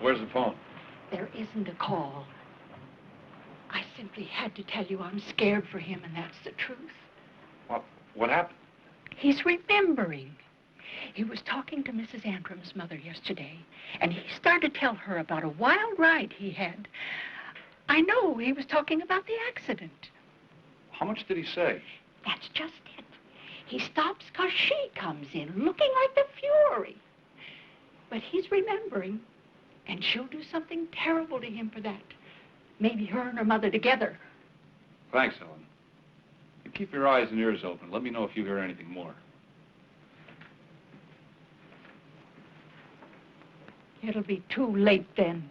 Where's the phone?
There isn't a call. I simply had to tell you I'm scared for him, and that's the truth.
What happened?
He's remembering. He was talking to Mrs. Antrim's mother yesterday, and he started to tell her about a wild ride he had. I know he was talking about the accident.
How much did he say?
That's just it. He stops because she comes in, looking like the fury. But he's remembering, and she'll do something terrible to him for that. Maybe her and her mother together.
Thanks, Ellen. You keep your eyes and ears open. Let me know if you hear anything more.
It'll be too late then.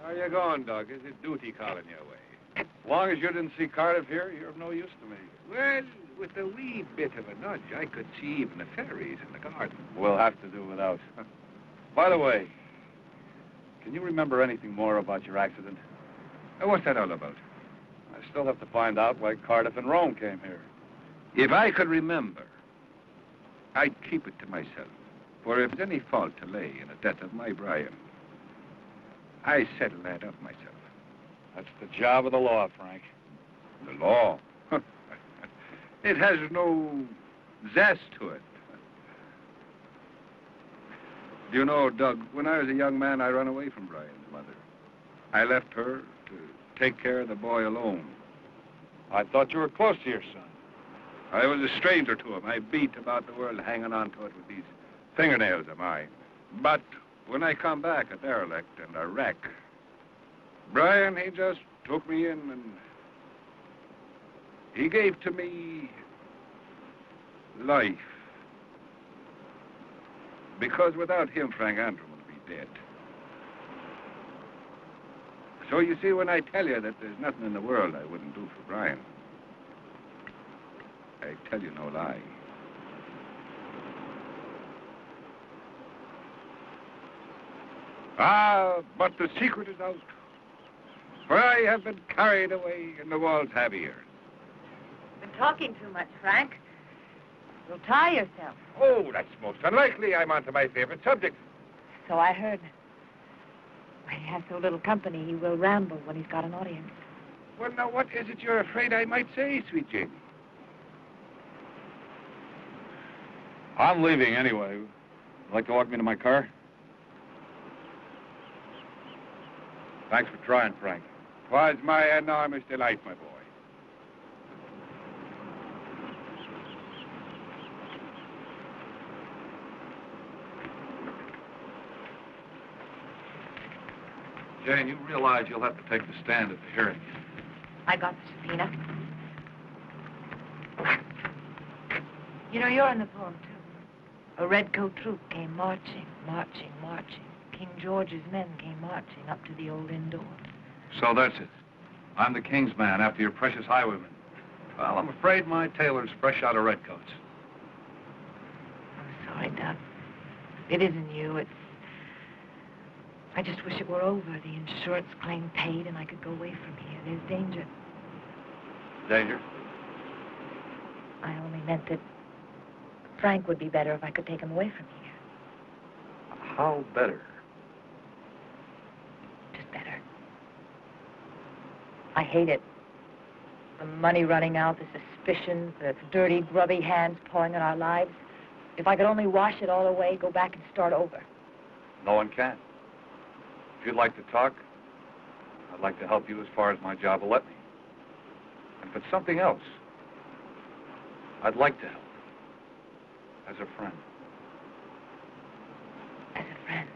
How you going, Doug? Is it duty calling your way? As long as you didn't see Cardiff here, you're of no use to me. Well, with a wee bit of a nudge, I could see even the fairies in the garden. We'll have to do without. By the way, can you remember anything more about your accident? What's that all about? I still have to find out why Cardiff and Rome came here. If I could remember, I'd keep it to myself. For if there's any fault to lay in the death of my Brian, I settle that up myself. That's the job of the law, Frank. The law? It has no zest to it. Do you know, Doug, when I was a young man, I ran away from Brian's mother. I left her to take care of the boy alone. I thought you were close to your son. I was a stranger to him. I beat about the world hanging on to it with these fingernails of mine. But when I come back at Erle and a wreck, Brian, he just took me in and he gave to me life. Because without him, Frank Andrew would be dead. So you see, when I tell you that there's nothing in the world I wouldn't do for Brian, I tell you no lie. Ah, but the secret is out. For I have been carried away and the walls have ears.
You've been talking too much, Frank. You'll tire yourself.
Oh, that's most unlikely. I'm on to my favorite subject.
So I heard. When he has so little company, he will ramble when he's got an audience.
Well, now, what is it you're afraid I might say, sweet Jane? I'm leaving anyway. Would you like to walk me to my car? Thanks for trying, Frank. 'Twas my enormous delight, my boy. Jane, you realize you'll have to take the stand at the hearing.
I got the subpoena. You know, you're in the poem, too. A redcoat troop came marching, marching, marching. King George's men came marching up to the old inn door.
So that's it. I'm the king's man after your precious highwayman. Well, I'm afraid my tailor's fresh out of redcoats.
I'm sorry, Doug. It isn't you. I just wish it were over. The insurance claim paid and I could go away from here. There's danger.
Danger?
I only meant that Frank would be better if I could take him away from here.
How better?
Just better. I hate it. The money running out, the suspicion, the dirty, grubby hands pawing at our lives. If I could only wash it all away, go back and start over.
No one can. If you'd like to talk, I'd like to help you as far as my job will let me. And if it's something else, I'd like to help. As a friend.
As a friend.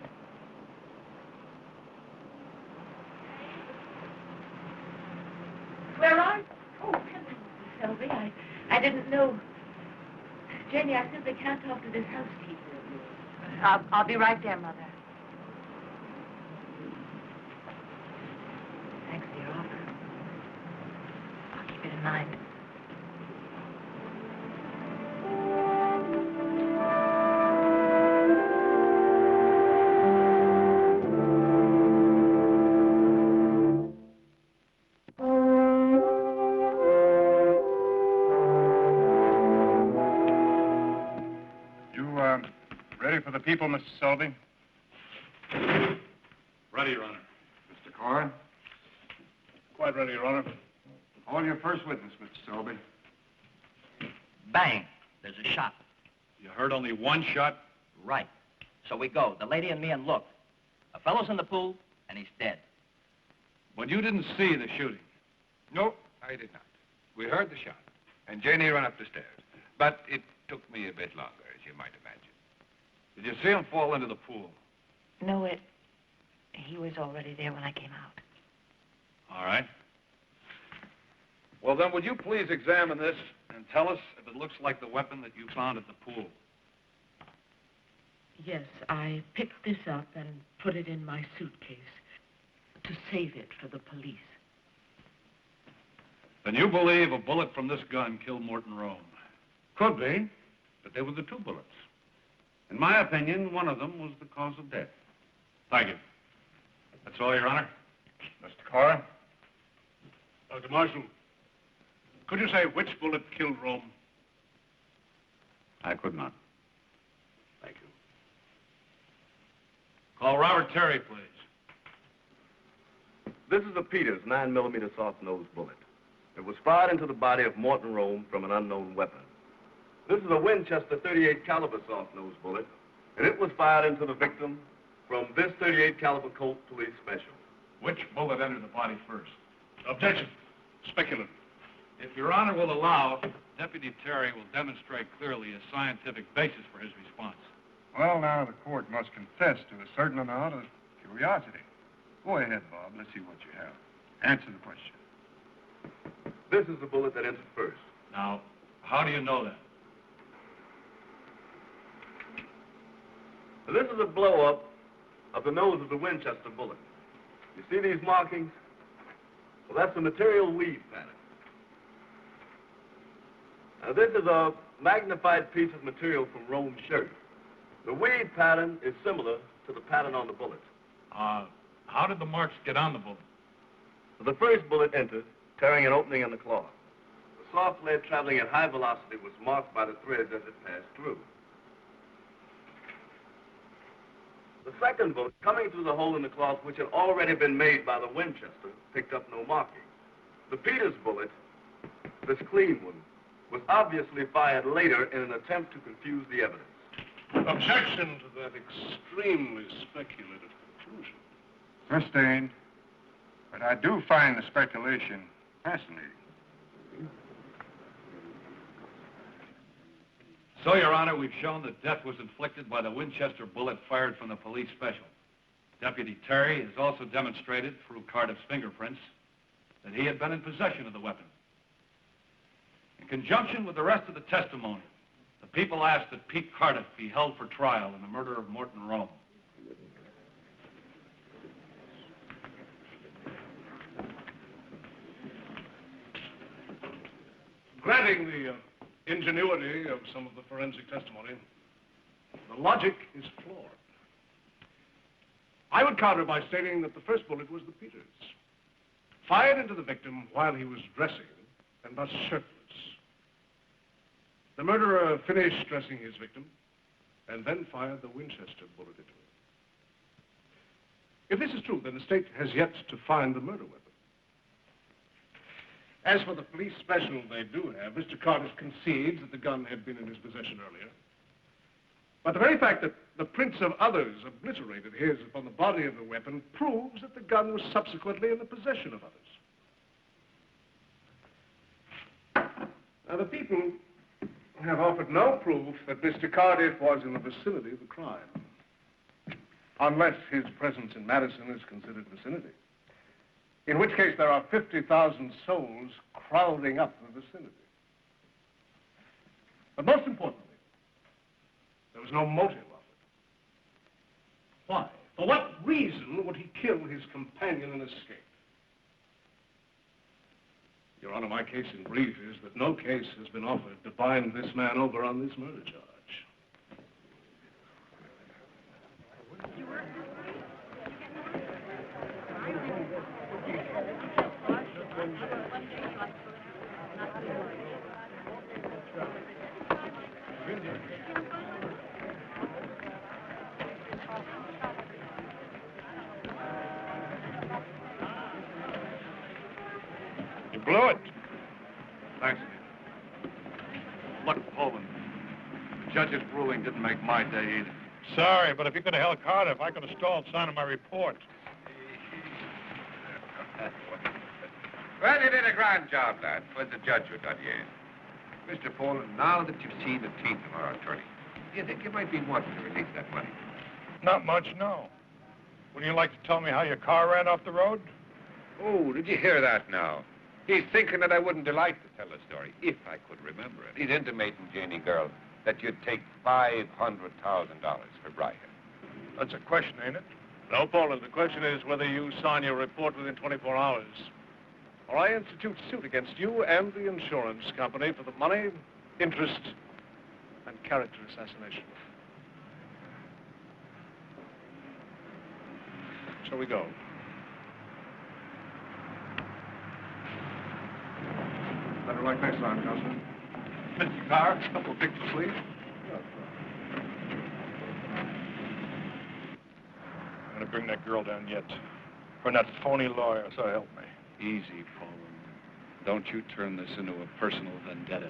Where are you? Oh, hello, Mrs. Selby. I didn't know. Jenny, I simply can't talk to this housekeeper of yours. I'll be right there, Mother. Thanks for your offer. I'll keep it in mind.
People, Mr. Selby.
Ready, Your Honor.
Mr. Carr.
Quite ready, Your Honor.
Call your first witness, Mr. Selby.
Bang. There's a shot.
You heard only one shot?
Right. So we go, the lady and me, and look. A fellow's in the pool, and he's dead.
But you didn't see the shooting.
No, I did not. We heard the shot, and Janie ran up the stairs. But it took me a bit longer, as you might imagine.
Did you see him fall into the pool?
No, he was already there when I came out.
All right. Well, then, would you please examine this and tell us if it looks like the weapon that you found at the pool?
Yes, I picked this up and put it in my suitcase to save it for the police.
Then you believe a bullet from this gun killed Morton Rome?
Could be, but there were the two bullets. In my opinion, one of them was the cause of death.
Thank you. That's all, Your Honor.
Mr. Carr? Dr. Marshall, could you say which bullet killed Rome?
I could not.
Thank you. Call Robert Terry, please.
This is a Peters 9mm soft-nosed bullet. It was fired into the body of Morton Rome from an unknown weapon. This is a Winchester .38 caliber soft-nosed bullet, and it was fired into the victim from this .38 caliber Colt Police Special.
Which bullet entered the body first?
Objection. Speculative.
If Your Honor will allow, Deputy Terry will demonstrate clearly a scientific basis for his response.
Well, now, the court must confess to a certain amount of curiosity. Go ahead, Bob. Let's see what you have. Answer the question.
This is the bullet that entered first.
Now, how do you know that?
This is a blow-up of the nose of the Winchester bullet. You see these markings? Well, that's the material weave pattern. Now, this is a magnified piece of material from Rome's shirt. The weave pattern is similar to the pattern on the bullet.
How did the marks get on the bullet?
The first bullet entered, tearing an opening in the cloth. The soft lead traveling at high velocity was marked by the threads as it passed through. The second bullet, coming through the hole in the cloth, which had already been made by the Winchester, picked up no marking. The Peters bullet, this clean one, was obviously fired later in an attempt to confuse the evidence.
Objection to that extremely speculative conclusion.
Sustained. But I do find the speculation fascinating.
So, Your Honor, we've shown that death was inflicted by the Winchester bullet fired from the police special. Deputy Terry has also demonstrated through Cardiff's fingerprints that he had been in possession of the weapon. In conjunction with the rest of the testimony, the people asked that Pete Cardiff be held for trial in the murder of Morton Rome.
Granting the ingenuity of some of the forensic testimony, the logic is flawed. I would counter by stating that the first bullet was the Peters, fired into the victim while he was dressing and thus shirtless. The murderer finished dressing his victim and then fired the Winchester bullet into him. If this is true, then the state has yet to find the murder weapon. As for the police special they do have, Mr. Cardiff concedes that the gun had been in his possession earlier. But the very fact that the prints of others obliterated his upon the body of the weapon proves that the gun was subsequently in the possession of others. Now, the people have offered no proof that Mr. Cardiff was in the vicinity of the crime, unless his presence in Madison is considered vicinity. In which case, there are 50,000 souls crowding up the vicinity. But most importantly, there was no motive of it. Why? For what reason would he kill his companion and escape? Your Honor, my case in brief is that no case has been offered to bind this man over on this murder charge.
You blew it. Thanks. Look, Poland, the judge's ruling didn't make my day either.
Sorry, but if you could have held Cardiff, I could have stalled signing my report.
Well, you did a grand job, lad. Was the judge who done you in. Mr. Poland, now that you've seen the teeth of our attorney, do you think you might be wanting to release that money?
Not much, no. Wouldn't you like to tell me how your car ran off the road?
Oh, did you hear that now? He's thinking that I wouldn't delight to tell the story if I could remember it. He's intimating, Janie girl, that you'd take $500,000 for Brian.
That's a question, ain't it? No, Poland. The question is whether you sign your report within 24 hours. Or I institute suit against you and the insurance company for the money, interest, and character assassination. Shall we go? Better like next time, Councilman. Mr. Carr, a couple of pictures, please.
I'm gonna bring that girl down yet. Or that phony lawyer, so help me.
Easy, Poland. Don't you turn this into a personal vendetta.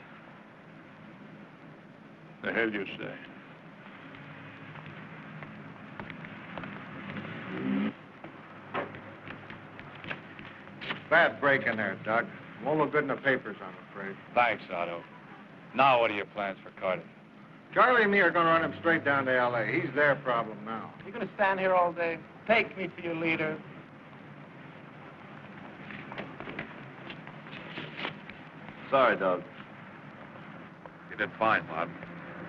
The hell you say?
Bad break in there, Doug. Won't look good in the papers, I'm afraid.
Thanks, Otto. Now what are your plans for Carter?
Charlie and me are going to run him straight down to L.A. He's their problem now.
You gonna stand here all day? Take me for your leader.
Sorry, Doug.
You did fine, Bob.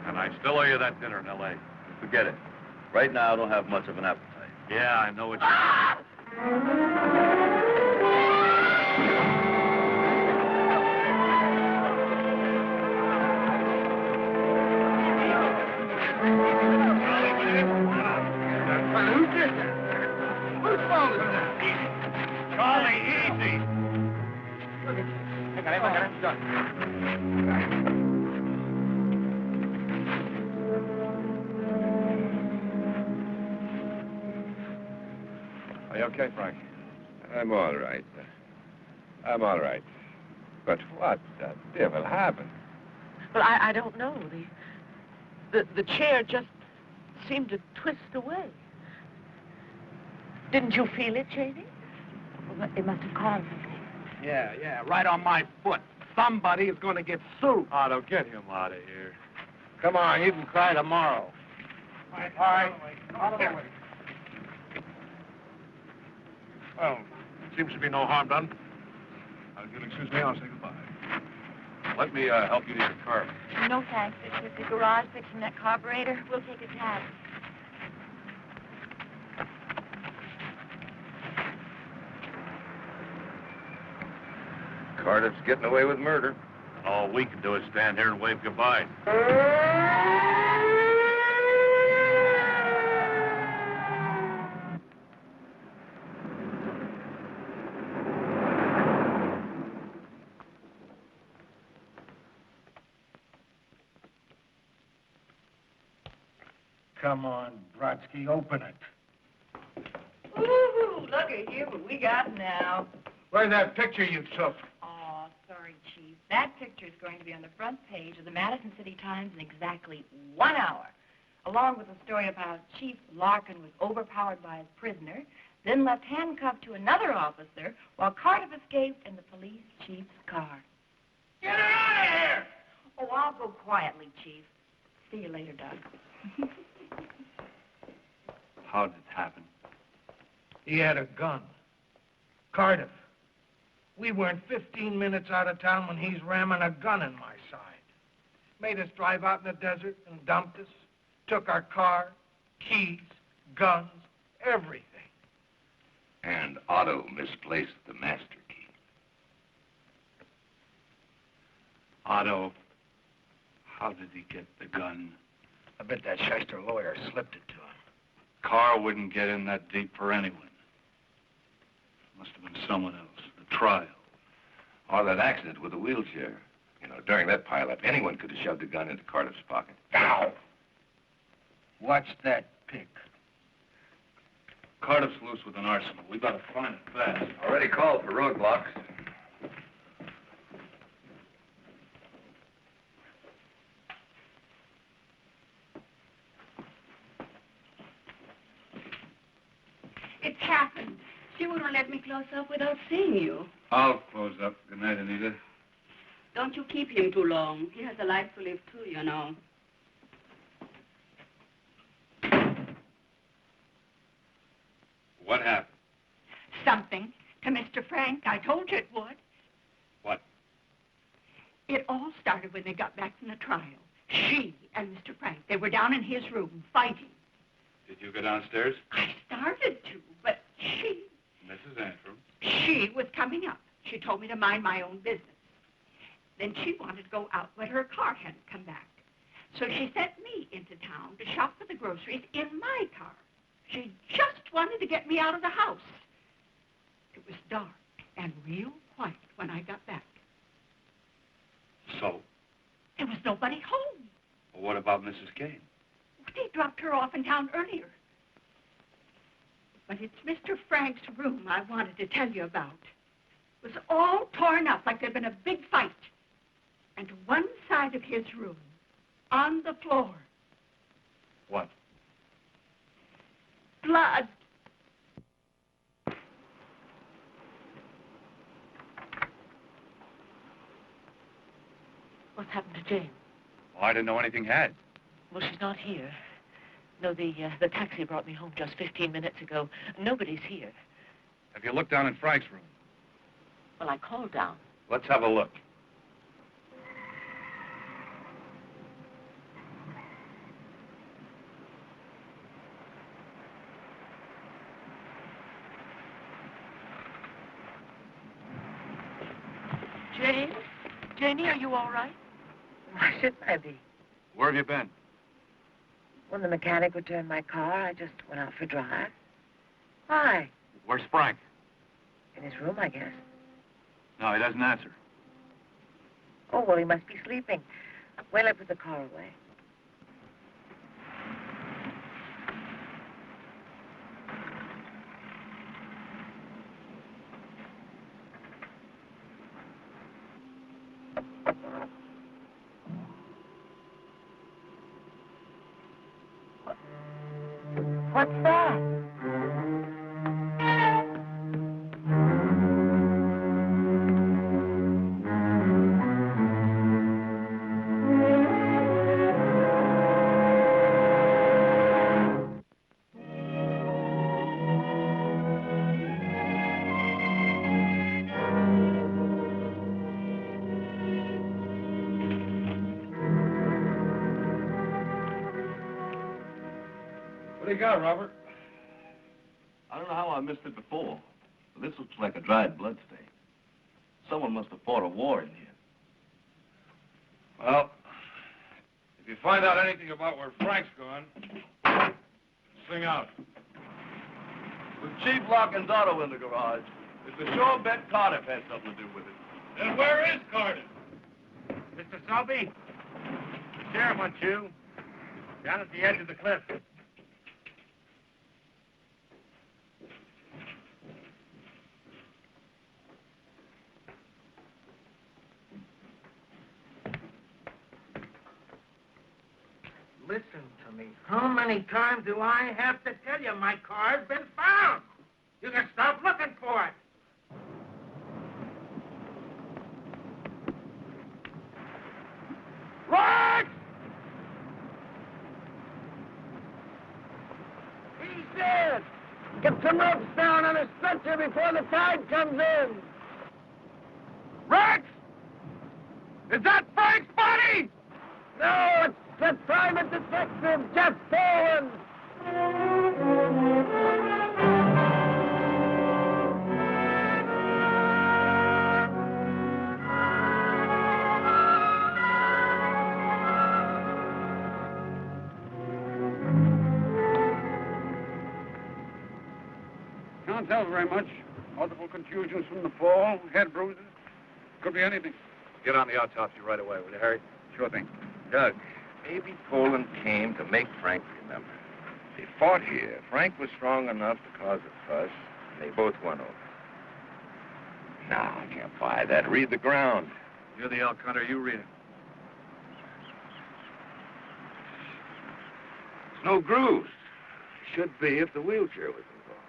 And I still owe you that dinner in L.A.
Forget it. Right now, I don't have much of an appetite.
Yeah, I know what you
Who did that? Whose fault is that?
Charlie, easy.
Are you okay, Frank?
I'm all right. I'm all right. But what the devil happened?
Well, I don't know. The chair just seemed to twist away. Didn't you feel it, Janie? Well, it must have caused it.
Yeah, right on my foot. Somebody is gonna get sued.
Otto, get him out of here.
Come on, you can cry tomorrow.
All right. Out of the way.
Well, seems to be no harm done. If you'll excuse me, I'll say goodbye.
Let me help you to your car.
No, thanks. It's at the garage fixing that carburetor. We'll take a cab.
Cardiff's getting away with murder.
All we can do is stand here and wave goodbye.
Come on, Brodsky, open it.
Ooh, look at you. What we got now.
Where's that picture you took?
Oh, sorry, Chief. That picture is going to be on the front page of the Madison City Times in exactly 1 hour, along with a story about how Chief Larkin was overpowered by his prisoner, then left handcuffed to another officer while Cardiff escaped in the police chief's car.
Get her out of here!
Oh, I'll go quietly, Chief. See you later, Doug.
How did it happen?
He had a gun. Cardiff. We weren't 15 minutes out of town when he's ramming a gun in my side. Made us drive out in the desert and dumped us. Took our car, keys, guns, everything.
And Otto misplaced the master key.
Otto, how did he get the gun?
I bet that shyster lawyer slipped it to him.
Carr wouldn't get in that deep for anyone. Must have been someone else. The trial.
Or that accident with the wheelchair. You know, during that pileup, anyone could have shoved a gun into Cardiff's pocket.
Ow! Watch that pick.
Cardiff's loose with an arsenal. We better find it fast.
Already called for roadblocks.
It's happened. Sooner or let me close up without seeing you.
I'll close up. Good night, Anita.
Don't you keep him too long. He has a life to live, too, you know.
What happened?
Something to Mr. Frank. I told you it would.
What?
It all started when they got back from the trial. She and Mr. Frank, they were down in his room fighting.
Did you go downstairs?
I started to, but she
Mrs. Antrim.
was coming up. She told me to mind my own business. Then she wanted to go out, but her car hadn't come back. So she sent me into town to shop for the groceries in my car. She just wanted to get me out of the house. It was dark and real quiet when I got back.
So?
There was nobody home.
Well, what about Mrs. Kane?
They dropped her off in town earlier. But it's Mr. Frank's room I wanted to tell you about. It was all torn up like there'd been a big fight. And to one side of his room, on the floor,
What?
blood.
What's happened to Jane?
Oh, I didn't know anything had.
Well, she's not here. No, the taxi brought me home just 15 minutes ago. Nobody's here.
Have you looked down in Frank's room?
Well, I called down.
Let's have a look.
Jane? Janie, are you all right?
Why shouldn't I be?
Where have you been?
When the mechanic returned my car, I just went out for a drive. Why?
Where's Frank?
In his room, I guess.
No, he doesn't answer.
Oh, well, he must be sleeping. Well, I put the car away. What's that?
What do you got, Robert?
I don't know how I missed it before, but this looks like a dried blood stain. Someone must have fought a war in here.
Well, if you find out anything about where Frank's gone, sing out.
With Chief Larkin's auto in the garage, it's a sure bet Cardiff had something to do with it.
Then where is Cardiff?
Mr. Selby, the sheriff wants you down at the edge of the cliff.
Listen to me. How many times do I have to tell you my car's been found? You can stop looking for it. Rex! He's dead. Get some ropes down on a stretcher before the tide comes in. Rex! Is that Frank's body? No, it's the private detective, Jeff Bowen.
Can't tell very much. Multiple contusions from the fall, head bruises. Could be anything.
Get on the autopsy right away, will you, Harry?
Sure thing.
Doug, maybe Poland came to make Frank remember. They fought here. Frank was strong enough to cause a fuss, and they both won over. No, I can't buy that. Read the ground.
You're the elk hunter. You read it.
There's no grooves. Should be if the wheelchair was involved.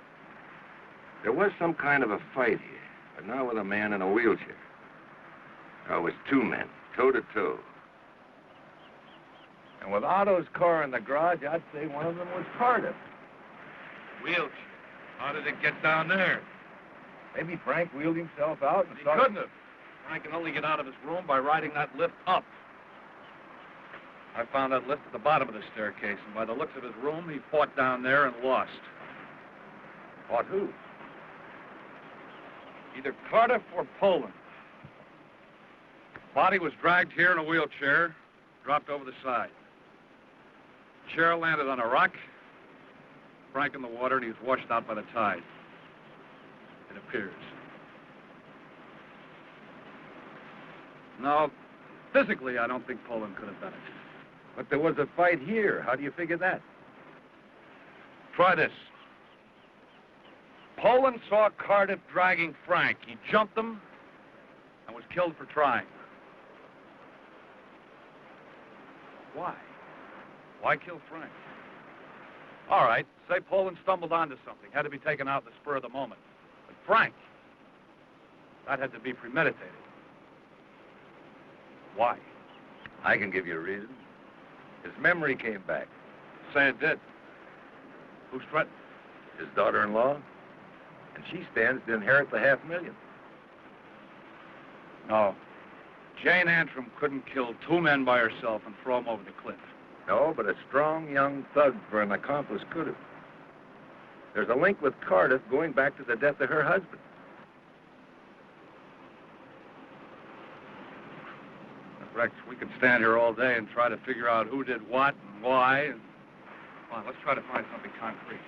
There was some kind of a fight here, but not with a man in a wheelchair. No, it was two men, toe-to-toe. And with Otto's car in the garage, I'd say one of them was Cardiff.
Wheelchair. How did it get down there?
Maybe Frank wheeled himself out and
He
started...
couldn't have. Frank can only get out of his room by riding that lift up. I found that lift at the bottom of the staircase, and by the looks of his room, he fought down there and lost.
Fought who?
Either Cardiff or Poland. Body was dragged here in a wheelchair, dropped over the side. Chair landed on a rock, Frank in the water, and he was washed out by the tide. It appears. No, physically, I don't think Poland could have done it.
But there was a fight here. How do you figure that?
Try this. Poland saw Cardiff dragging Frank. He jumped him and was killed for trying. Why? Why kill Frank? All right, say Poland stumbled onto something, had to be taken out in the spur of the moment. But Frank, that had to be premeditated. Why?
I can give you a reason. His memory came back.
Say it did. Who's threatened?
His daughter-in-law. And she stands to inherit the $500,000.
No. Jane Antrim couldn't kill two men by herself and throw them over the cliff.
No, but a strong young thug for an accomplice could have. There's a link with Cardiff going back to the death of her husband.
Rex, we could stand here all day and try to figure out who did what and why. Come on, let's try to find something concrete.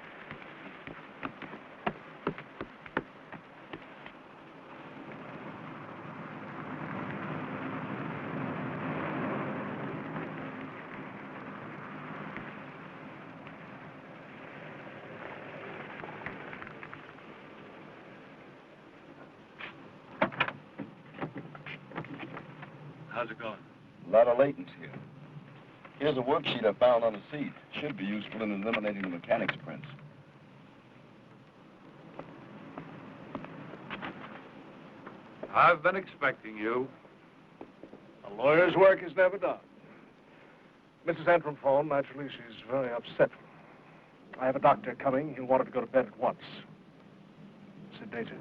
How's it going?
A lot of latents here. Here's a worksheet I found on the seat. Should be useful in eliminating the mechanic's prints.
I've been expecting you.
A lawyer's work is never done. Mrs. Antrim phoned. Naturally, she's very upset. I have a doctor coming. He'll want her to go to bed at once. Sedated.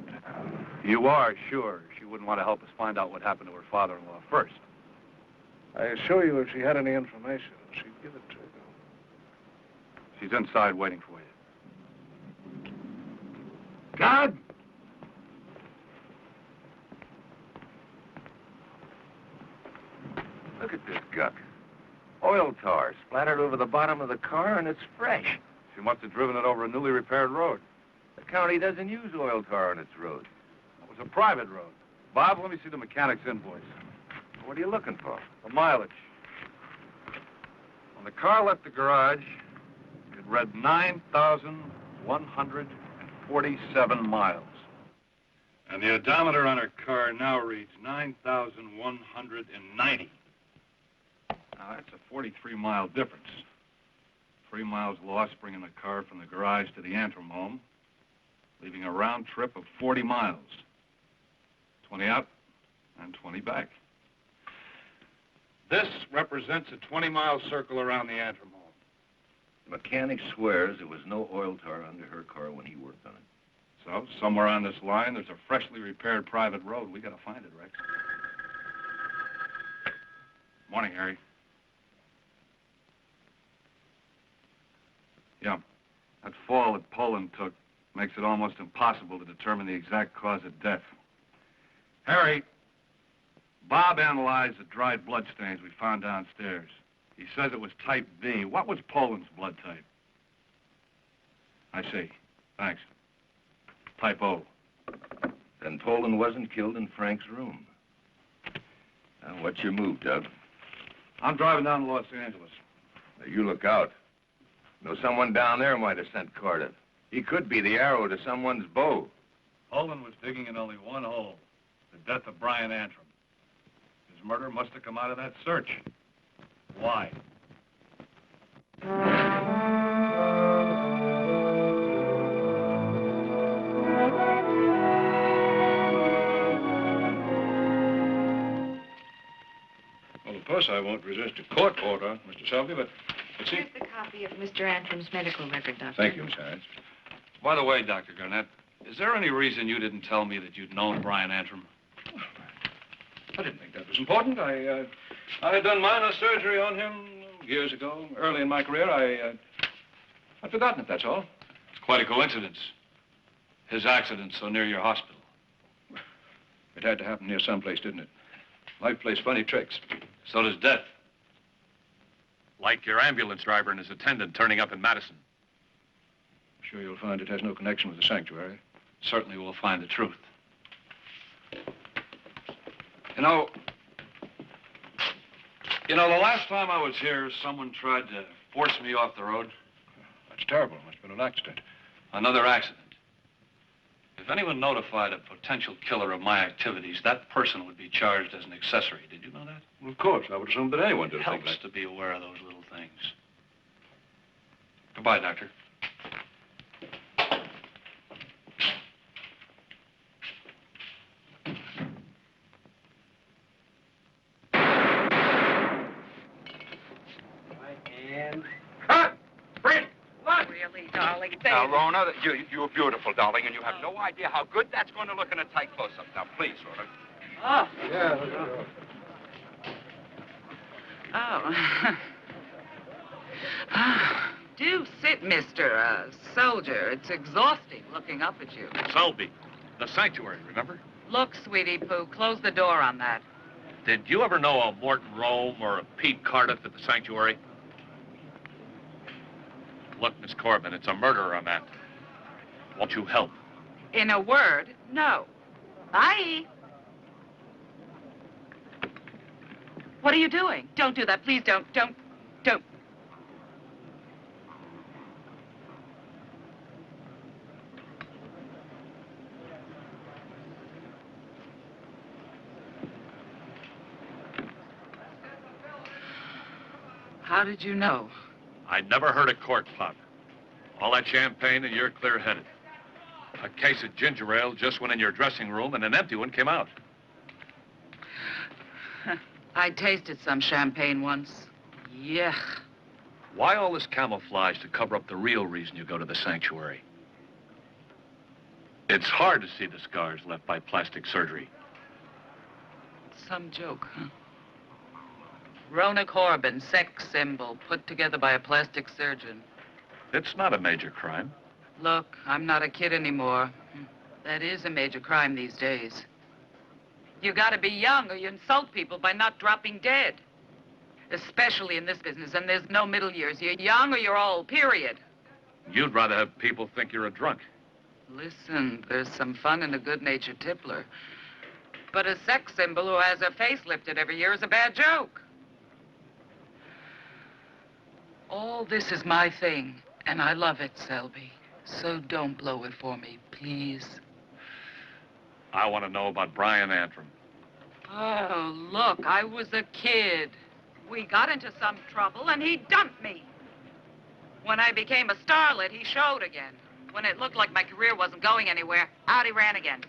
You are sure she wouldn't want to help us find out what happened to her father-in-law first?
I assure you, if she had any information, she'd give it to you.
She's inside waiting for you.
God! Look at this guck. Oil tar splattered over the bottom of the car, and it's fresh.
She must have driven it over a newly repaired road.
The county doesn't use oil tar on its roads.
It was a private road. Bob, let me see the mechanic's invoice.
What are you looking for?
The mileage. When the car left the garage, it read 9,147 miles. And the odometer on her car now reads 9,190. Now, that's a 43-mile difference. 3 miles lost bringing the car from the garage to the Antrim home, leaving a round trip of 40 miles. 20 up and 20 back. This represents a 20-mile circle around the Antrim home.
The mechanic swears there was no oil tar under her car when he worked on it.
So, somewhere on this line, there's a freshly repaired private road. We gotta find it, Rex. Morning, Harry. Yeah, that fall that Poland took makes it almost impossible to determine the exact cause of death. Harry, Bob analyzed the dried blood stains we found downstairs. He says it was type B. What was Poland's blood type? I see. Thanks. Type O.
Then Poland wasn't killed in Frank's room. Now, what's your move, Doug?
I'm driving down to Los Angeles.
Now, you look out. You know, someone down there might have sent Cardiff. He could be the arrow to someone's bow.
Poland was digging in only one hole. The death of Brian Antrim. His murder must have come out of that search. Why? course, I won't resist a court order, Mr. Selby, but let's see.
Here's the copy of Mr. Antrim's medical record, Doctor.
Thank you, Miss Harris.
By the way, Dr. Garnett, is there any reason you didn't tell me that you'd known Brian Antrim?
I didn't think that was important. I had done minor surgery on him years ago, early in my career. I'd forgotten it, that's all.
It's quite a coincidence. His accident so near your hospital.
It had to happen near someplace, didn't it? Life plays funny tricks.
So does death.
Like your ambulance driver and his attendant turning up in Madison.
Sure you'll find it has no connection with the sanctuary.
Certainly we'll find the truth. You know, the last time I was here, someone tried to force me off the road.
That's terrible. Must have been an accident.
Another accident. If anyone notified a potential killer of my activities, that person would be charged as an accessory. Did you know that?
Well, of course. I would assume that anyone did.
It helps to be aware of those little things. Goodbye, Doctor.
Really, darling?
Now, Rona, you're beautiful, darling, and you have no idea how good that's going to look in a tight close-up. Now, please, Rona.
Oh.
Yeah.
Oh. Oh. Do sit, Mr. Soldier. It's exhausting looking up at you.
Selby, the sanctuary, remember?
Look, sweetie poo, close the door on that.
Did you ever know a Morton Rome or a Pete Cardiff at the sanctuary? Look, Miss Corbin, it's a murder on that. Won't you help?
In a word, no. Bye. What are you doing? Don't do that. Please don't. Don't. How did you know?
I never heard a cork pop. All that champagne and you're clear-headed. A case of ginger ale just went in your dressing room and an empty one came out.
I tasted some champagne once. Yuck.
Why all this camouflage to cover up the real reason you go to the sanctuary? It's hard to see the scars left by plastic surgery.
Some joke, huh? Rona Corbin, sex symbol, put together by a plastic surgeon.
It's not a major crime.
Look, I'm not a kid anymore. That is a major crime these days. You gotta be young or you insult people by not dropping dead. Especially in this business, and there's no middle years. You're young or you're old, period.
You'd rather have people think you're a drunk.
Listen, there's some fun in a good-natured tippler. But a sex symbol who has her face lifted every year is a bad joke. All this is my thing, and I love it, Selby. So don't blow it for me, please.
I want to know about Brian Antrim.
Oh, look, I was a kid. We got into some trouble, and he dumped me. When I became a starlet, he showed again. When it looked like my career wasn't going anywhere, out he ran again.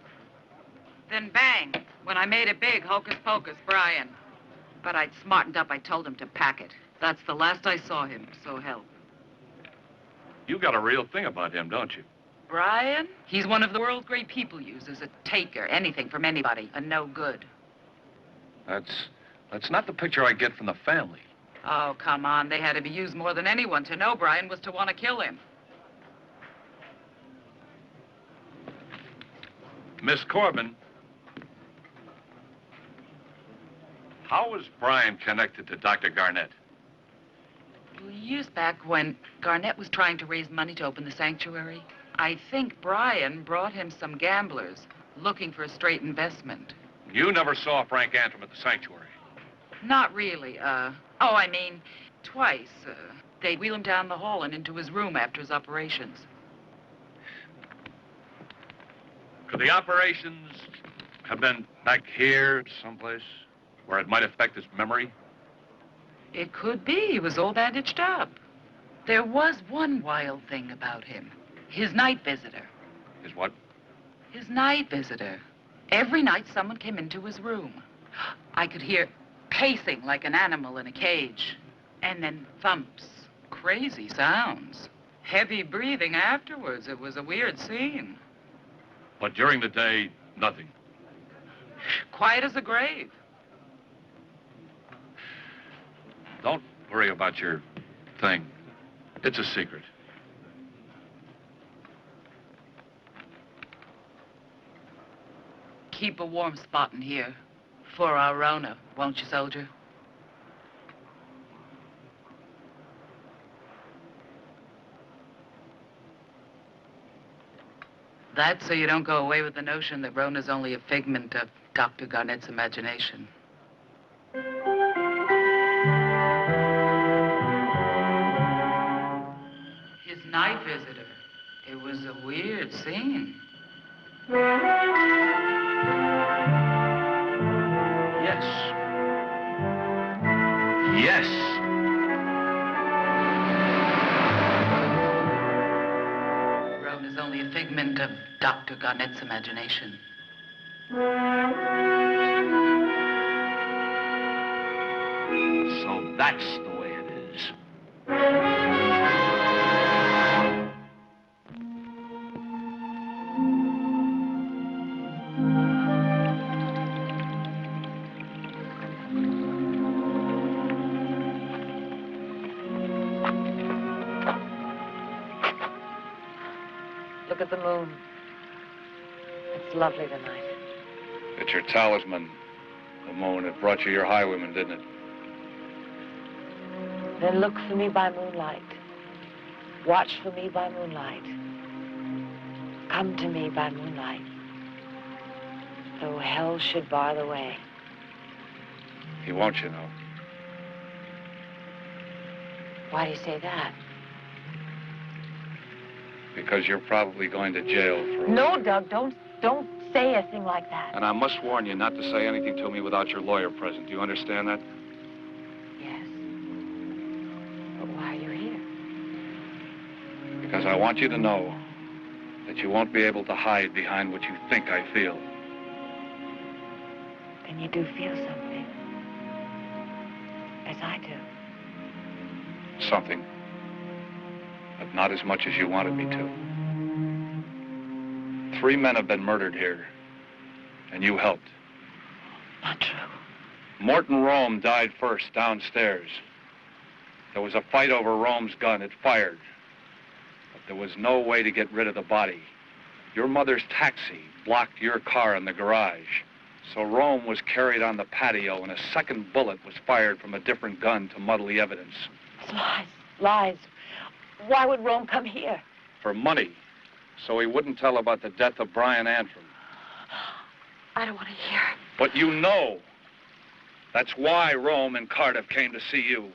Then bang, when I made it big, hocus pocus, Brian. But I'd smartened up, I told him to pack it. That's the last I saw him, so help.
You got a real thing about him, don't you?
Brian? He's one of the world's great people users, a taker, anything from anybody, a no good.
That's not the picture I get from the family.
Oh, come on. They had to be used more than anyone. To know Brian was to want to kill him.
Miss Corbin, how was Brian connected to Dr. Garnett?
Well, years back when Garnett was trying to raise money to open the sanctuary, I think Brian brought him some gamblers looking for a straight investment.
You never saw Frank Antrim at the sanctuary?
Not really. Twice. They'd wheel him down the hall and into his room after his operations.
Could the operations have been back here someplace where it might affect his memory?
It could be. He was all bandaged up. There was one wild thing about him. His night visitor.
His what?
His night visitor. Every night someone came into his room. I could hear... pacing like an animal in a cage. And then thumps, crazy sounds, heavy breathing afterwards. It was a weird scene.
But during the day, nothing.
Quiet as a grave.
Don't worry about your thing. It's a secret.
Keep a warm spot in here for our Rona, won't you, soldier? That's so you don't go away with the notion that Rona's only a figment of Dr. Garnett's imagination. His night visitor. It was a weird scene.
Yes. Yes.
Rona's only a figment of Dr. Garnett's imagination.
So that's the way it is.
Look at the moon. It's lovely tonight.
It's your talisman, the moon. It brought you your highwayman, didn't it?
Then look for me by moonlight. Watch for me by moonlight. Come to me by moonlight. Though hell should bar the way.
He won't, you know.
Why do you say that?
Because you're probably going to jail for...
No, Doug, don't say a thing like that.
And I must warn you not to say anything to me without your lawyer present. Do you understand that?
Yes. But why are you here?
Because I want you to know that you won't be able to hide behind what you think I feel.
Then you do feel something. As I do.
Something. But not as much as you wanted me to. 3 men have been murdered here, and you helped.
Not true.
Morton Rome died first, downstairs. There was a fight over Rome's gun. It fired. But there was no way to get rid of the body. Your mother's taxi blocked your car in the garage. So Rome was carried on the patio, and a second bullet was fired from a different gun to muddle the evidence.
It's lies. Lies. Why would Rome come here?
For money, so he wouldn't tell about the death of Brian Antrim.
I don't want to hear.
But you know. That's why Rome and Cardiff came to see you.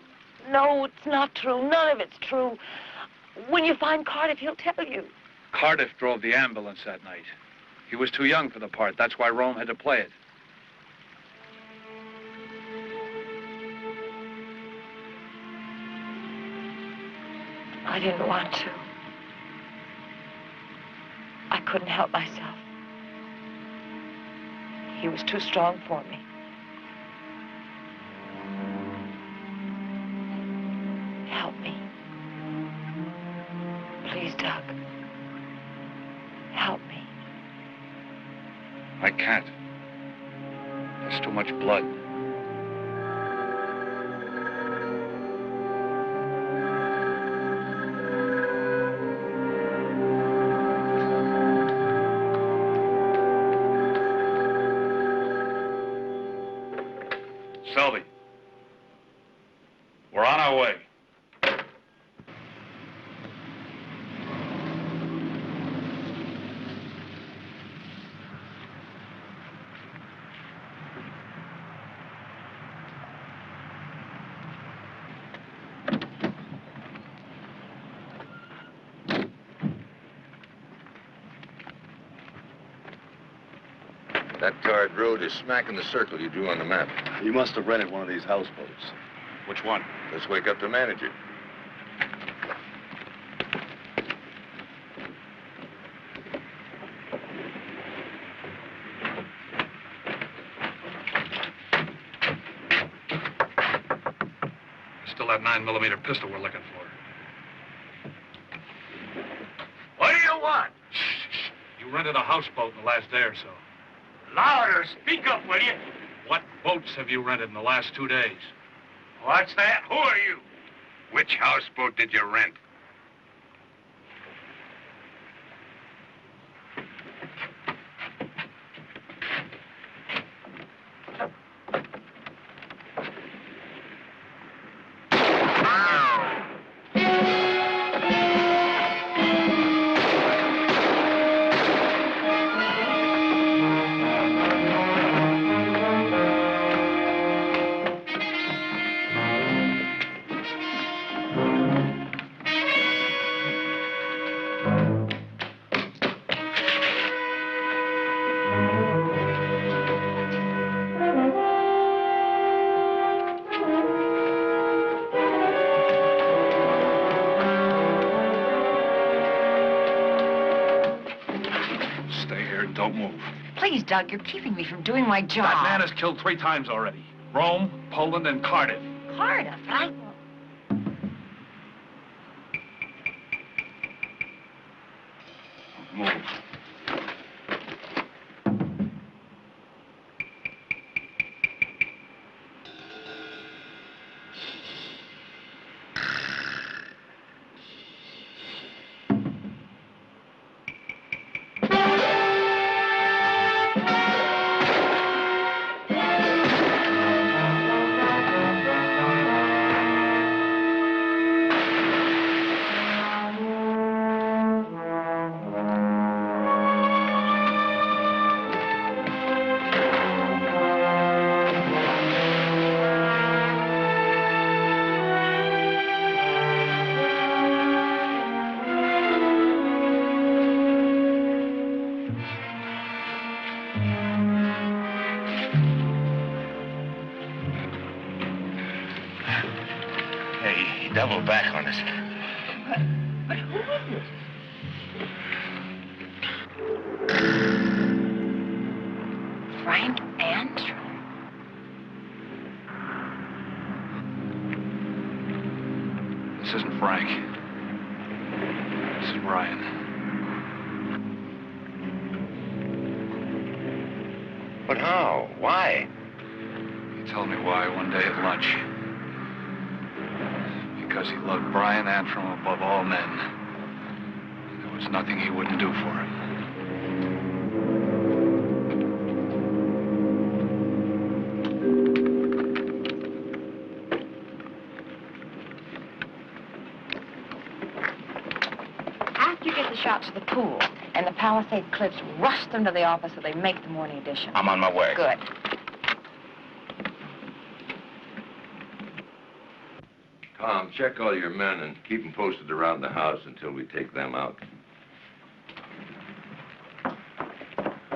No, it's not true. None of it's true. When you find Cardiff, he'll tell you.
Cardiff drove the ambulance that night. He was too young for the part. That's why Rome had to play it.
I didn't want to. I couldn't help myself. He was too strong for me. Help me. Please, Doug. Help me.
I can't. There's too much blood. Selby, we're on our way.
That tarred road is smack in the circle you drew on the map.
You must have rented one of these houseboats.
Which one?
Let's wake up the manager.
still that 9mm pistol we're looking for.
What do you want?
You rented a houseboat in the last day or so.
Louder, speak up, will you?
What boats have you rented in the last 2 days?
What's that? Who are you?
Which houseboat did you rent?
Don't move.
Please, Doug, you're keeping me from doing my job.
That man has killed 3 times already. Rome, Poland, and Cardiff.
Cardiff?
Move.
Double back on us.
But who is it? Frank Antrim.
This isn't Frank. This is Brian.
But how? Why?
He told me why one day at lunch. Because he loved Brian Antrim above all men. There was nothing he wouldn't do for him.
After you get the shots of the pool and the Palisade clips, rush them to the office so they make the morning edition.
I'm on my way.
Good.
Tom, check all your men and keep them posted around the house until we take them out.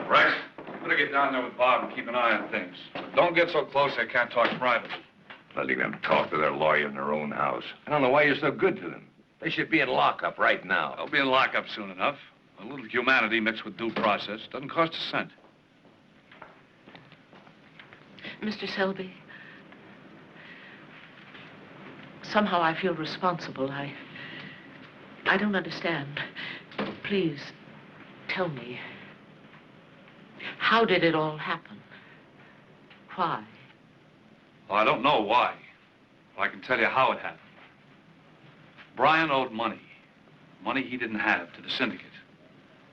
Rex, you better get down there with Bob and keep an eye on things. But don't get so close they can't talk privately.
Letting them talk to their lawyer in their own house. I don't know why you're so good to them. They should be in lockup right now.
They'll be in lockup soon enough. A little humanity mixed with due process doesn't cost a cent.
Mr. Selby, somehow I feel responsible. I don't understand. Please, tell me. How did it all happen? Why?
Well, I don't know why. Well, I can tell you how it happened. Brian owed money. Money he didn't have to the syndicate.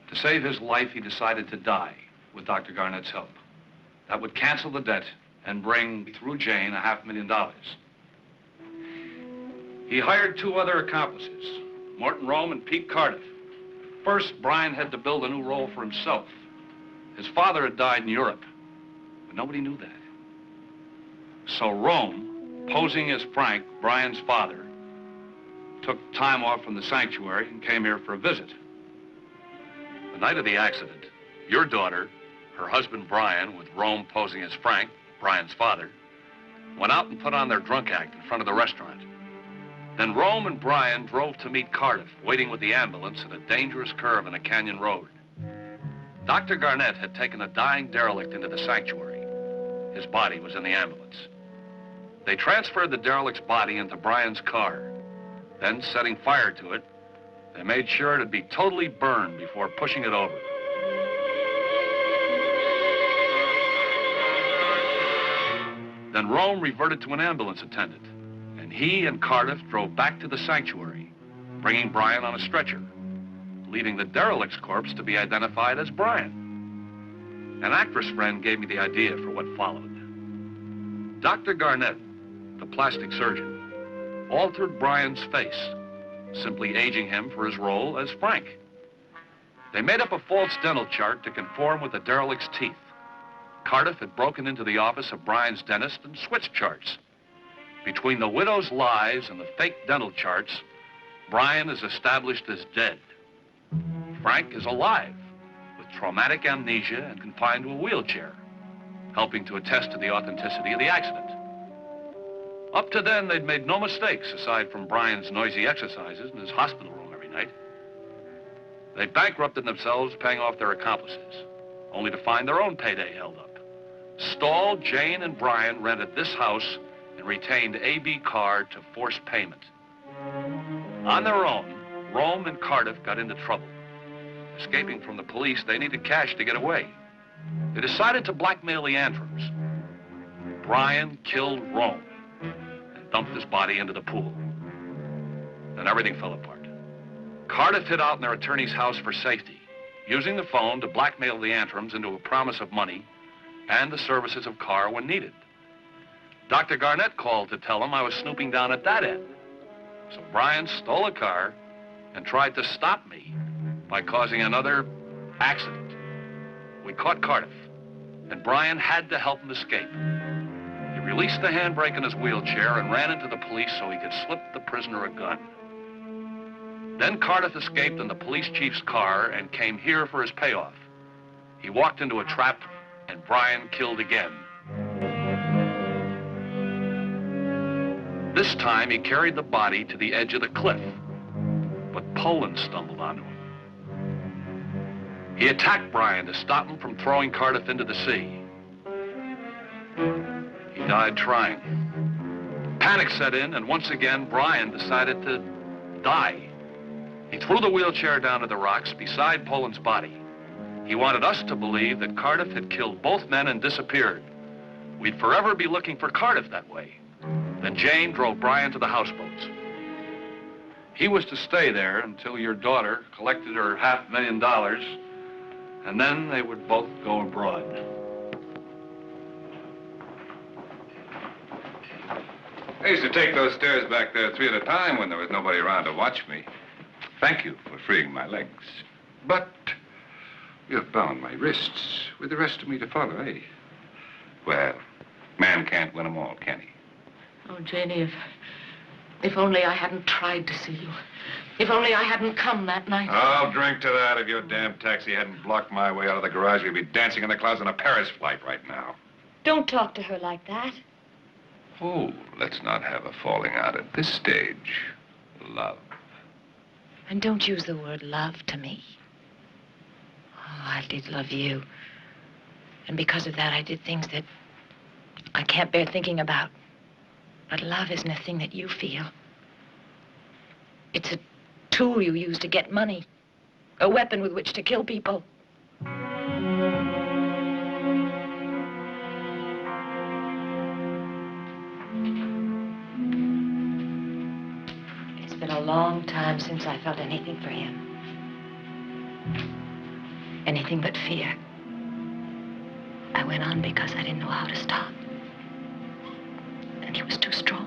To save his life, he decided to die with Dr. Garnett's help. That would cancel the debt and bring, through Jane, $500,000. He hired 2 other accomplices, Morton Rome and Pete Cardiff. First, Brian had to build a new role for himself. His father had died in Europe, but nobody knew that. So Rome, posing as Frank, Brian's father, took time off from the sanctuary and came here for a visit. The night of the accident, your daughter, her husband Brian, with Rome posing as Frank, Brian's father, went out and put on their drunk act in front of the restaurant. Then Rome and Brian drove to meet Cardiff, waiting with the ambulance at a dangerous curve in a canyon road. Dr. Garnett had taken a dying derelict into the sanctuary. His body was in the ambulance. They transferred the derelict's body into Brian's car. Then, setting fire to it, they made sure it'd be totally burned before pushing it over. Then Rome reverted to an ambulance attendant, and he and Cardiff drove back to the sanctuary, bringing Brian on a stretcher, leaving the derelict's corpse to be identified as Brian. An actress friend gave me the idea for what followed. Dr. Garnett, the plastic surgeon, altered Brian's face, simply aging him for his role as Frank. They made up a false dental chart to conform with the derelict's teeth. Cardiff had broken into the office of Brian's dentist and switched charts. Between the widow's lies and the fake dental charts, Brian is established as dead. Frank is alive, with traumatic amnesia and confined to a wheelchair, helping to attest to the authenticity of the accident. Up to then, they'd made no mistakes aside from Brian's noisy exercises in his hospital room every night. They bankrupted themselves paying off their accomplices, only to find their own payday held up. Stahl, Jane, and Brian rented this house and retained A.B. Carr to force payment. On their own, Rome and Cardiff got into trouble. Escaping from the police, they needed cash to get away. They decided to blackmail the Antrums. Brian killed Rome and dumped his body into the pool. Then everything fell apart. Cardiff hid out in their attorney's house for safety, using the phone to blackmail the Antrums into a promise of money and the services of Carr when needed. Dr. Garnett called to tell him I was snooping down at that end. So Brian stole a car and tried to stop me by causing another accident. We caught Cardiff, and Brian had to help him escape. He released the handbrake in his wheelchair and ran into the police so he could slip the prisoner a gun. Then Cardiff escaped in the police chief's car and came here for his payoff. He walked into a trap, and Brian killed again. This time, he carried the body to the edge of the cliff, but Poland stumbled onto him. He attacked Brian to stop him from throwing Cardiff into the sea. He died trying. Panic set in, and once again, Brian decided to die. He threw the wheelchair down to the rocks beside Poland's body. He wanted us to believe that Cardiff had killed both men and disappeared. We'd forever be looking for Cardiff that way. Then Jane drove Brian to the houseboats. He was to stay there until your daughter collected her $500,000, and then they would both go abroad.
I used to take those stairs back there 3 at a time when there was nobody around to watch me. Thank you for freeing my legs. But you've bound my wrists with the rest of me to follow, eh? Well, man can't win them all, can he?
Oh, Janie, if only I hadn't tried to see you. If only I hadn't come that night.
I'll drink to that. If your damn taxi hadn't blocked my way out of the garage, we'd be dancing in the clouds on a Paris flight right now.
Don't talk to her like that.
Oh, let's not have a falling out at this stage. Love.
And don't use the word love to me. Oh, I did love you. And because of that, I did things that I can't bear thinking about. But love isn't a thing that you feel. It's a tool you use to get money. A weapon with which to kill people. It's been a long time since I felt anything for him. Anything but fear. I went on because I didn't know how to stop. And he was too strong.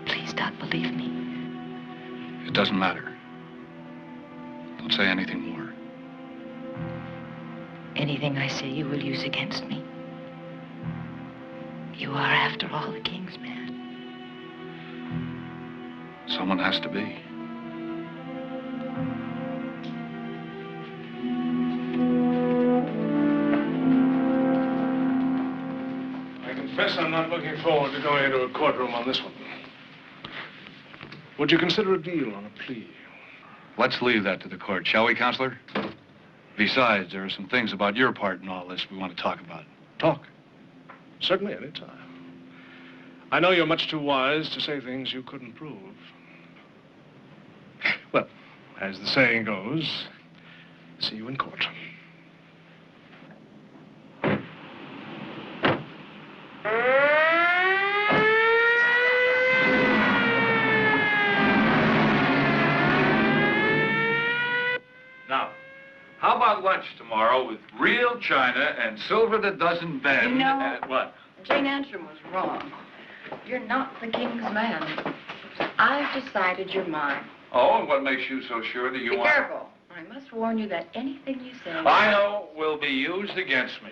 Please, Doc, believe me.
It doesn't matter. Don't say anything more.
Anything I say you will use against me. You are, after all, the king's man.
Someone has to be.
I confess I'm not looking forward to going into a courtroom on this one. Would you consider a deal on a plea?
Let's leave that to the court, shall we, Counselor? Besides, there are some things about your part in all this we want to talk about.
Talk. Certainly, any time. I know you're much too wise to say things you couldn't prove. Well, as the saying goes, see you in court.
Now, how about lunch tomorrow with real china and silver that doesn't bend?
You know-
And what?
Jane Antrim was wrong. You're not the king's man. I've decided you're mine.
Oh, and what makes you so sure that you
Be
want...
careful. I must warn you that anything you say...
I know will be used against me.